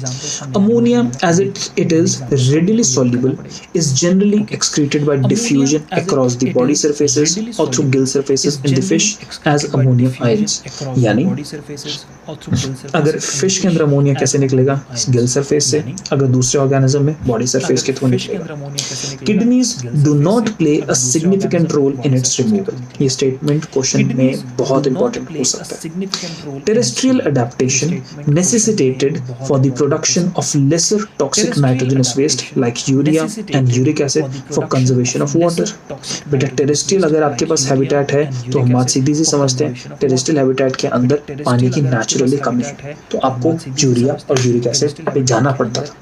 A: ammonia as it is readily soluble is generally excreted by diffusion across the body surfaces or through gill surfaces in the fish as ammonium ions। यानी अगर फिश के अंदर अमोनिया कैसे निकलेगा? गिल सरफेस से, अगर दूसरे ऑर्गेनिज्म में बॉडी सरफेस के थ्रू निकलेगा। Kidneys do not play a significant role in its removal. ये स्टेटमेंट क्वेश्चन में बहुत इंपॉर्टेंट हो सकता है। Terrestrial adaptation necessitated for the production of lesser toxic nitrogenous waste like urea and uric acid for conservation of water. बेटा terrestrial अगर आपके पास habitat है तो हम बात सीधी सी समझते हैं, टेरेस्ट्रियल हैबिटेट के अंदर पानी की नेचुरली कमी है, तो आपको यूरिया और यूरिक एसिड पे जाना पड़ता था।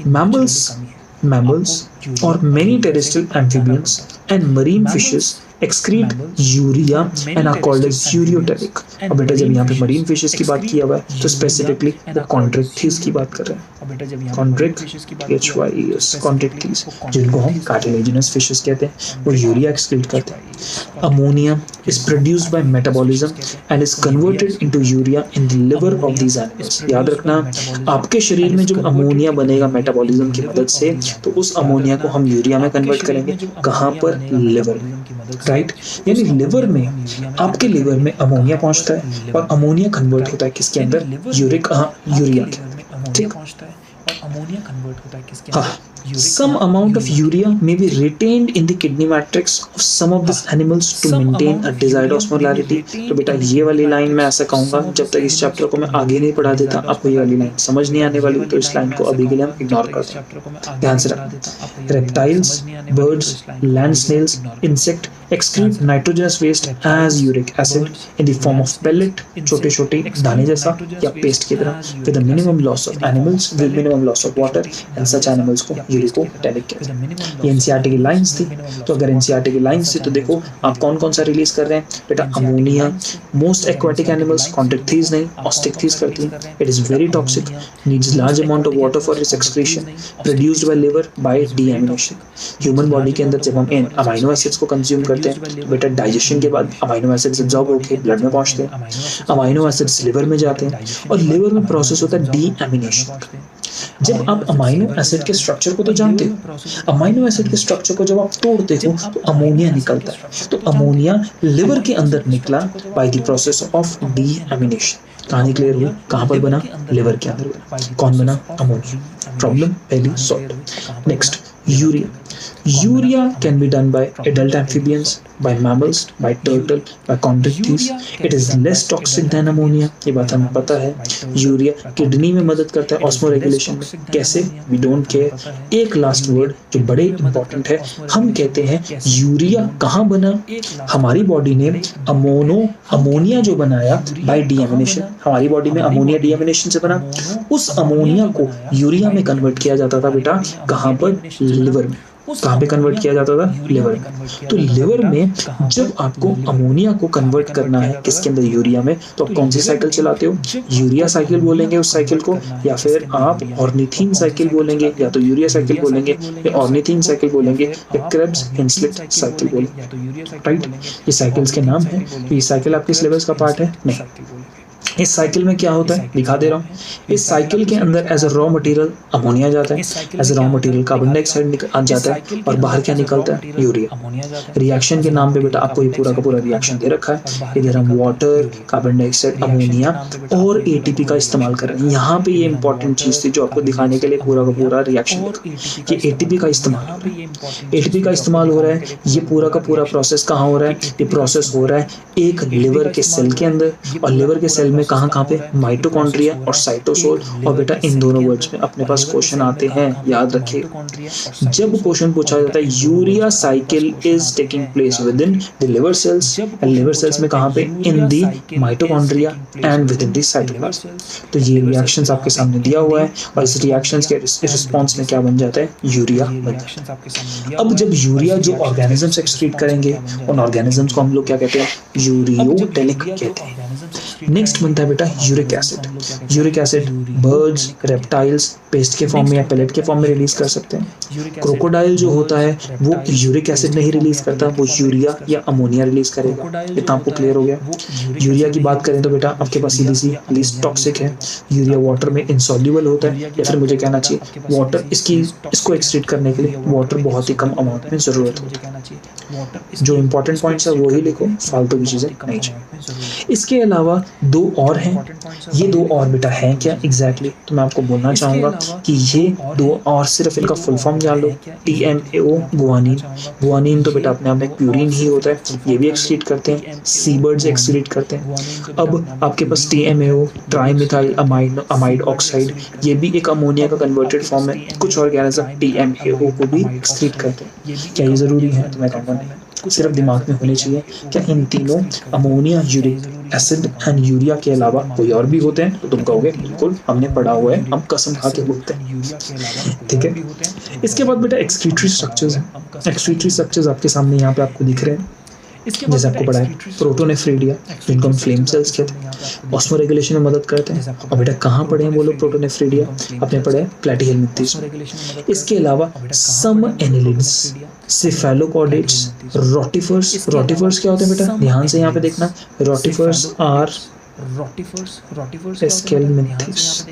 A: मैमल्स और many terrestrial amphibians and marine fishes excrete urea and are called as ureotelic। अब बेटा जब यहाँ पे मरीन फिशेस की बात किया हुआ है तो स्पेसिफिकली वो कॉन्ट्रैक्टीज की बात कर रहे हैं। कॉन्ट्रैक्टीज जिनको हम कार्टिलेजिनस फिशेस कहते हैं, वो यूरिया एक्सक्रीट करते हैं। Ammonia is produced by metabolism and is converted into urea in the liver of these animals. याद रखना, आपके शरीर में जब अमोनिया बनेगा मेटाबॉलिज्म की मदद से, तो उस अमोनिया को हम यूरिया में कन्वर्ट करेंगे। कहाँ पर? लिवर में, राइट। यानी लिवर में, आपके लिवर में अमोनिया पहुंचता है और अमोनिया कन्वर्ट होता है किसके अंदर? यूरिया के अंदर, ठीक। हाँ, some amount of urea may be retained in the kidney matrix of some of these animals to maintain a desired osmolarity। तो बेटा ये वाली लाइन मैं ऐसा कहूँगा, जब तक इस चैप्टर को मैं आगे नहीं पढ़ा देता आपको ये वाली लाइन समझ नहीं आने वाली, तो इस लाइन को अभी के लिए हम इग्नोर करते हैं। ध्यान से रखना, reptiles, birds, land snails, insect excrete nitrogenous waste as uric acid in the form of pellet, छोटे छोटे दाने जैसा या पेस्ट की तरह, with a minimum loss of animals, with minimum loss of water, and such animals को यूरिकोटेनिक कहते हैं। ये एनसीईआरटी की लाइंस थी। तो अगर एनसीईआरटी की लाइंस थी तो देखो आप कौन कौन सा रिलीज कर रहे हैं बेटा? Ammonia. Most aquatic animals contract these नहीं, ऑस्टिक थीज करती हैं। It is very toxic, needs large amount of water for its excretion, produced by liver by deamination. Human body के अंदर जब हम इन अमाइनो एसिड्स को कंज्यूम करते हैं तो बेटा डाइजेशन के बाद अमाइनो एसिड्स एब्जॉर्ब होकर ब्लड में पहुंचते हैं, अमाइनो एसिड्स लिवर में जाते हैं और लिवर में प्रोसेस होता है डीएमिनेशन। जब आप अमाइनो एसिड के स्ट्रक्चर को तो जानते हो, अमाइनो एसिड के स्ट्रक्चर को जब आप तोड़ते हो तो अमोनिया निकलता है। तो अमोनिया लिवर के अंदर निकला by the process of deamination. कहानी क्लियर हुई? कहाँ पर बना? लिवर के अंदर बना। कौन बना? अमोनिया। प्रॉब्लम पहली solve. Next, urea. Urea can be done by adult amphibians, by mammals, by turtle, by contact thieves. It is less toxic than ammonia. ये बात हमें पता है। यूरिया किडनी में मदद करता है ऑस्मो रेगुलेशन में। कैसे? We don't care। एक लास्ट वर्ड जो बड़े इंपॉर्टेंट है, हम कहते हैं यूरिया कहाँ बना? हमारी बॉडी ने अमोनिया जो बनाया बाय डीएमिनेशन, हमारी बॉडी में अमोनिया डीएमिनेशन से बना। उस अमोनिया को यूरिया में कन्वर्ट किया जाता था बेटा, कहाँ पर? लिवर में। कहाँ पे कन्वर्ट किया जाता था? लिवर में। तो लिवर में जब आपको अमोनिया को कन्वर्ट करना है किसके अंदर? यूरिया में। तो आप कौन सी साइकिल चलाते हो? यूरिया साइकिल बोलेंगे उस साइकिल को, या फिर आप ऑर्निथीन साइकिल बोलेंगे, या तो यूरिया साइकिल बोलेंगे या ऑर्निथीन साइकिल बोलेंगे या क्रेब्स हिंसलेट साइकिल बोलेंगे, राइट। ये साइकिल्स के नाम है। ये साइकिल आपके सिलेबस का पार्ट है नहीं। इस साइकिल में क्या होता है दिखा दे रहा हूँ। इस साइकिल के अंदर as a raw material ammonia जाता है, as a raw material carbon dioxide आ जाता है और बाहर क्या निकलता है? यूरिया। रिएक्शन के नाम पे बेटा आपको ये पूरा का पूरा रिएक्शन दे रखा है। इधर हम वाटर, कार्बन डाइऑक्साइड, अमोनिया और एटीपी का इस्तेमाल कर रहे हैं। यहाँ पे ये इंपॉर्टेंट चीज थी जो आपको दिखाने के लिए पूरा का पूरा रिएक्शन कि एटीपी का इस्तेमाल हो रहा है। एटीपी का इस्तेमाल हो रहा है। ये पूरा का पूरा प्रोसेस कहाँ हो रहा है? ये प्रोसेस हो रहा है एक लिवर के सेल के अंदर, और लिवर के सेल में कहाँ कहाँ पे? माइटोकॉन्ड्रिया और साइटोसोल। और बेटा इन दोनों वर्ड्स में अपने पास क्वेश्चन आते हैं, याद रखिए। जब क्वेश्चन पूछा जाता है urea cycle is taking place within the liver cells, liver cells में कहाँ पे? In the mitochondria and within the cytoplasm. तो ये रिएक्शंस आपके सामने दिया हुआ है और इस रिएक्शंस के रिस्पॉन्स में क्या बन जाता है? यूरिया बन जाता है। अब जब यूरिया जो ऑर्गेनिजम्स एक्सक्रीट करेंगे उन ऑर्गेनिजम्स को हम लोग क्या कहते हैं? यूरियोटेनिक कहते हैं। नेक्स्ट बनता है बेटा uric acid. Uric acid birds, reptiles paste के फॉर्म में या पेलेट के फॉर्म में रिलीज कर सकते हैं। क्रोकोडाइल जो होता है वो यूरिक एसिड नहीं रिलीज करता, वो यूरिया या अमोनिया रिलीज करेगा। इतना आपको क्लियर हो गया। यूरिया की बात करें तो बेटा आपके पास सीधी सी लीस्ट टॉक्सिक है। यूरिया वाटर में इंसॉल्युबल होता है, या फिर मुझे कहना चाहिए वाटर इसको एक्सट्रीट करने के लिए वाटर बहुत ही कम अमाउंट में जरूरत होती है। जो इंपॉर्टेंट पॉइंट्स है वो ही लिखो, फालतू की चीजें नहीं चाहिए। इसके अलावा दो और हैं। ये दो और बेटा हैं क्या एग्जैक्टली? तो मैं आपको बोलना चाहूंगा कि ये दो और सिर्फ इनका फुल फॉर्म जान लो। TMAO guanine. गुआनिन तो बेटा अपने आप में प्यूरिन ही होता है, ये भी एक्सक्रीट करते हैं, सी बर्ड्स एक्सक्रीट करते हैं। अब आपके पास TMAO ट्राइमिथाइल अमाइड ऑक्साइड, ये भी एक अमोनिया का कन्वर्टेड फॉर्म है। कुछ ऑर्गेनिज्म TMAO को भी एक्सक्रीट करते हैं। क्या ये जरूरी है? तो मैं कहूँगा नहीं, सिर्फ दिमाग में होने चाहिए। क्या इन तीनों ammonia, uric acid and urea के अलावा कोई और भी होते हैं? तो तुम कहोगे बिल्कुल हमने पढ़ा हुआ है, हम कसम खा के बोलते हैं, ठीक है। इसके बाद बेटा एक्सक्रीटरी स्ट्रक्चर्स हैं। एक्सक्रीटरी स्ट्रक्चर्स आपके सामने यहाँ पे आपको दिख रहे हैं।
B: इसके बाद
A: जैसे आपको पढ़ा है
B: excretory
A: प्रोटोनेफ्रीडिया, जिनको हम फ्लेम सेल्स कहते हैं, ऑस्मो रेगुलेशन में मदद करते हैं। और बेटा कहाँ पढ़े हैं वो लोग प्रोटोनेफ्रीडिया? आपने पढ़े हैं प्लैटीहेलमिन्थेस में। इसके अलावा सम एनिलिड्स, सिफेलोकॉर्डेट्स, रोटिफर्स। रोटिफर्स क्या होते हैं बेटा? ध्यान से यहाँ पे देखना, रोटिफर्स आर एस्केलमिन्थेस।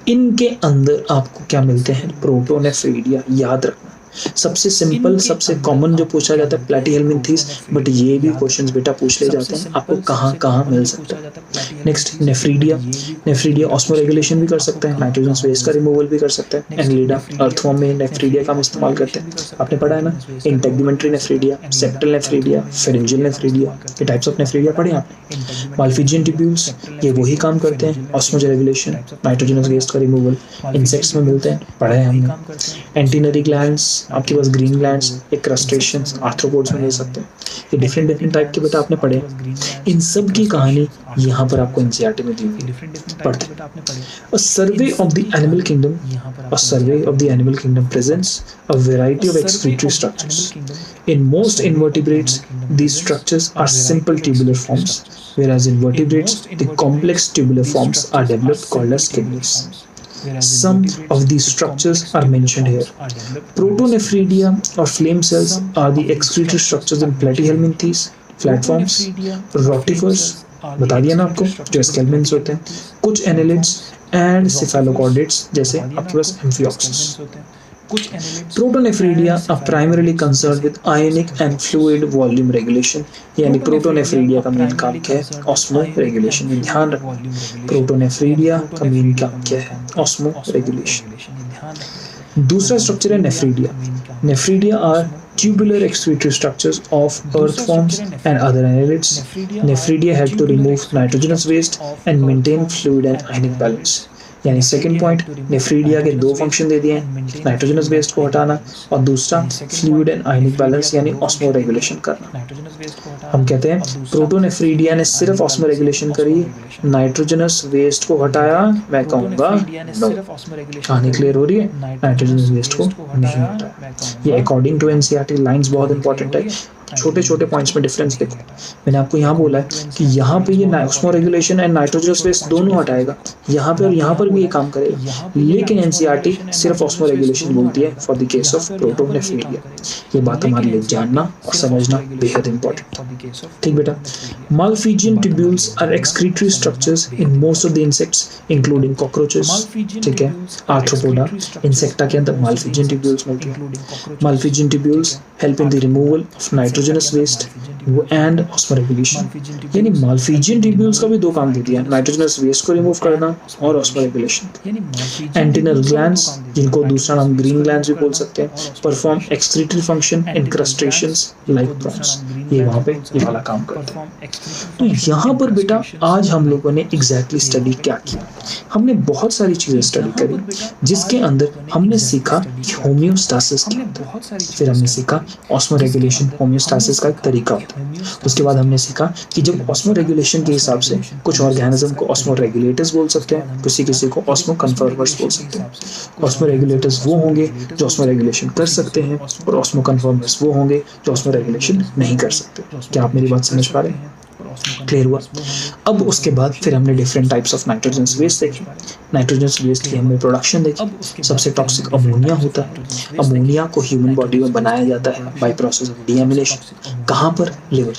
A: इनके अंदर आपको क्या मिलते हैं? प्रोटोनेफ्रीडिया। याद रखना, सबसे सिंपल सबसे कॉमन जो पूछा जाता है प्लैटीहेलमिन्थेस, बट ये भी क्वेश्चंस बेटा पूछ ले जाते हैं आपको कहाँ कहाँ मिल सकता है। Next nephridia. Nephridia osmo regulation भी कर सकता है, नाइट्रोजन वेस्ट का रिमूवल भी कर सकता है। एनिलिडा, अर्थवॉर्म में नेफ्रीडिया का हम इस्तेमाल करते हैं, आपने पढ़ा है ना, integumentary nephridia, septal nephridia, pharyngeal nephridia, ये टाइप्स ऑफ नेफ्रीडिया पढ़े आपने। माल्फिजियन ट्यूब्यूल्स, ये वही काम करते हैं, ऑस्मो रेगुलेशन, नाइट्रोजनस वेस्ट का रिमूवल, इंसेक्ट्स में मिलते हैं, पढ़ा है हमने। एंटीनरी ग्लैंड्स, आपके पास ग्रीन ग्लैंड्स, एक क्रस्टेशियंस, आर्थ्रोपोड्स में मिल सकते हैं। ये डिफरेंट टाइप के बेटा आपने पढ़े। इन सब की कहानी यहाँ पर आपको एनसीईआरटी में दी हुई है, पढ़ते हैं। A survey of the animal kingdom, a survey of the animal kingdom presents a variety of excretory structures. In most invertebrates, these structures are simple tubular forms, whereas in vertebrates, the complex tubular forms are developed called as kidneys. Some of these structures are mentioned here. Protonephridia or flame cells are the excretory structures in platyhelminthes, platforms, rotifers, बता दिया ना आपको, जो स्केलमेंट्स होते हैं, कुछ annelids and cephalochordates जैसे आपके पास amphioxus. Protonephridia are primarily concerned with ionic and fluid volume regulation, यानी प्रोटोनेफ्रीडिया का मेन काम क्या है? Osmoregulation. ध्यान रखना, प्रोटोनेफ्रीडिया का मेन काम क्या है? Osmoregulation. दूसरा स्ट्रक्चर है nephridia. Nephridia are tubular excretory structures of earthworms and other annelids. Nephridia help to remove nitrogenous waste and maintain fluid and ionic balance. यानी सेकंड पॉइंट, नेफ्रीडिया के दो function दे दिए हैं, नाइट्रोजनस वेस्ट को हटाना और दूसरा फ्लूइड एंड आयनिक बैलेंस यानी ऑस्मो रेगुलेशन करना। हम कहते हैं प्रोटोनेफ्रीडिया ने सिर्फ ऑस्मो रेगुलेशन करी, नाइट्रोजनस वेस्ट को हटाया, मैं कहूँगा नो। कहानी क्लियर हो रही है? नाइट्रोजनस वेस्ट को नहीं हटाया। ये अकॉर्डिंग टू एनसीईआरटी लाइंस बहुत इंपॉर्टेंट है, छोटे छोटे पॉइंट्स में डिफरेंस देखो। मैंने आपको यहाँ बोला है कि यहाँ पे ये osmoregulation and nitrogenous waste दोनों हटाएगा, यहाँ पे और यहाँ पर भी ये काम करेगा, लेकिन एनसीईआरटी सिर्फ ऑस्मो रेगुलेशन बोलती है for the case of protonephridia. ये बात हमारे लिए जानना और समझना बेहद इंपॉर्टेंट। ठीक बेटा, Malpighian tubules are excretory structures in most of the insects including cockroaches. ठीक है, आर्थ्रोपोडा इंसेक्टा के अंदर मालफिजियन ट्यूब्यूल्स मिलती है। Malpighian tubules help in the removal of nitrogenous waste and osmoregulation. यानी मालफिजियन ट्यूब्यूल्स का भी दो काम दे दिया, नाइट्रोजनस वेस्ट को रिमूव करना और ऑस्मो रेगुलेशन। एंटीनल ग्लैंड्स, जिनको दूसरा नाम ग्रीन ग्लैंड्स भी बोल सकते हैं, perform excretory function in crustaceans like prawns. ये वहाँ पे ये वाला काम करते हैं। तो यहाँ पर बेटा आज हम लोगों ने एग्जैक्टली स्टडी क्या किया? हमने बहुत सारी चीजें स्टडी करी, जिसके अंदर हमने सीखा कि होम्योस्टासिस क्या होता है, फिर हमने सीखा ऑस्मो रेगुलेशन होम्योस्टासिस का एक तरीका होता है। उसके बाद हमने सीखा कि जब ऑस्मो रेगुलेशन के हिसाब से कुछ ऑर्गेनिज्म को ऑस्मो रेगुलेटर्स बोल सकते हैं, किसी किसी को ऑस्मो कन्फर्मर्स बोल सकते हैं। ऑस्मो रेगुलेटर्स वो होंगे जो ऑस्मो रेगुलेशन कर सकते हैं और ऑस्मो कन्फर्मर्स वो होंगे जो ऑस्मो रेगुलेशन नहीं कर सकते। क्या आप मेरी बात समझ पा रहे हैं? क्लियर हुआ? अब उसके बाद फिर हमने different types of nitrogenous waste देखे, नाइट्रोजनस वेस्ट की हमने प्रोडक्शन देखी। सबसे टॉक्सिक अमोनिया होता है, अमोनिया को ह्यूमन बॉडी में बनाया जाता है बाय प्रोसेस ऑफ डीएमिनेशन। कहाँ पर? लिवर।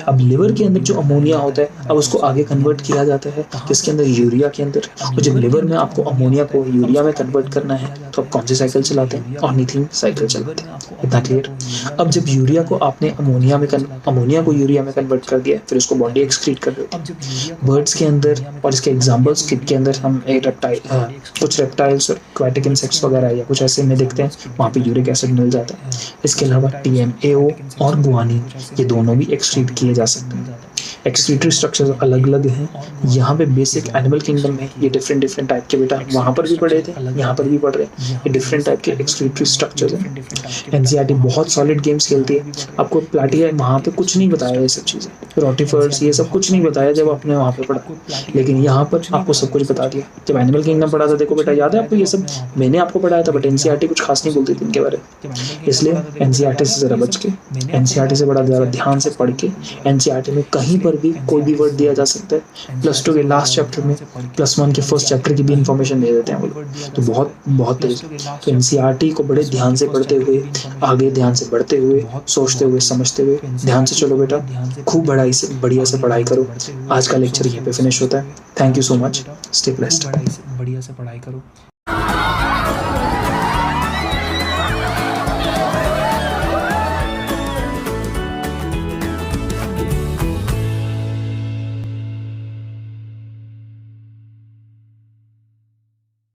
A: अब लिवर के अंदर जो अमोनिया होता है, अब उसको आगे कन्वर्ट किया जाता है किसके अंदर? यूरिया के अंदर। तो जब लिवर में आपको अमोनिया को यूरिया में कन्वर्ट करना है तो आप कौन से साइकिल चलाते हैं? ऑर्निथिन साइकिल चलाते हैं। इतना क्लियर? अब जब यूरिया को आपने अमोनिया को यूरिया में कन्वर्ट कर दिया, फिर उसको बॉडी एक्सक्रीट कर देती है। बर्ड्स के अंदर, और इसके एग्जांपल्स के अंदर हम एक रेप्टाइल, कुछ रेप्टाइल्स और एक्वाटिक इंसेक्ट्स वगैरह या कुछ ऐसे में देखते हैं, वहाँ पे यूरिक एसिड मिल जाता है। इसके अलावा टीएमएओ और गुआनिन, ये दोनों भी एक्सक्रीट किए जा सकते हैं। एक्सक्रीटरी स्ट्रक्चर्स अलग अलग हैं। यहाँ पे बेसिक एनिमल किंगडम में ये डिफरेंट टाइप के बेटा वहाँ पर भी पढ़े थे, यहाँ पर भी पढ़ रहे हैं, ये डिफरेंट टाइप के एक्सक्रीटरी स्ट्रक्चर्स हैं। एनसीईआरटी बहुत सॉलिड गेम्स खेलती है, आपको प्लाटिया वहाँ पे कुछ नहीं बताया ये सब चीज़ें, रोटिफर्स ये सब कुछ नहीं बताया जब आपने वहाँ पे पढ़ा, लेकिन यहाँ पर आपको सब कुछ बता दिया। जब एनिमल किंगडम पढ़ा था, देखो बेटा याद है आपको ये सब मैंने आपको पढ़ाया था, बट एनसीईआरटी कुछ खास नहीं बोलती थी इनके बारे में। इसलिए एनसीईआरटी से जरा बच के, एनसीईआरटी से बड़ा ज़्यादा ध्यान से पढ़ के, एनसीईआरटी में कहीं पर भी कोई भी वर्ड दिया जा सकता है। +2 के लास्ट चैप्टर में +1 के फर्स्ट चैप्टर की भी इन्फॉर्मेशन दे देते हैं वो लोग, तो बहुत बहुत तेज। तो एनसीईआरटी को बड़े ध्यान से पढ़ते हुए, आगे ध्यान से बढ़ते हुए, सोचते हुए, समझते हुए ध्यान से चलो बेटा, खूब बढ़िया से पढ़ाई करो। आज का लेक्चर यहीं पे फिनिश होता है। Thank you so much, stay blessed.
B: बढ़िया से पढ़ाई करो।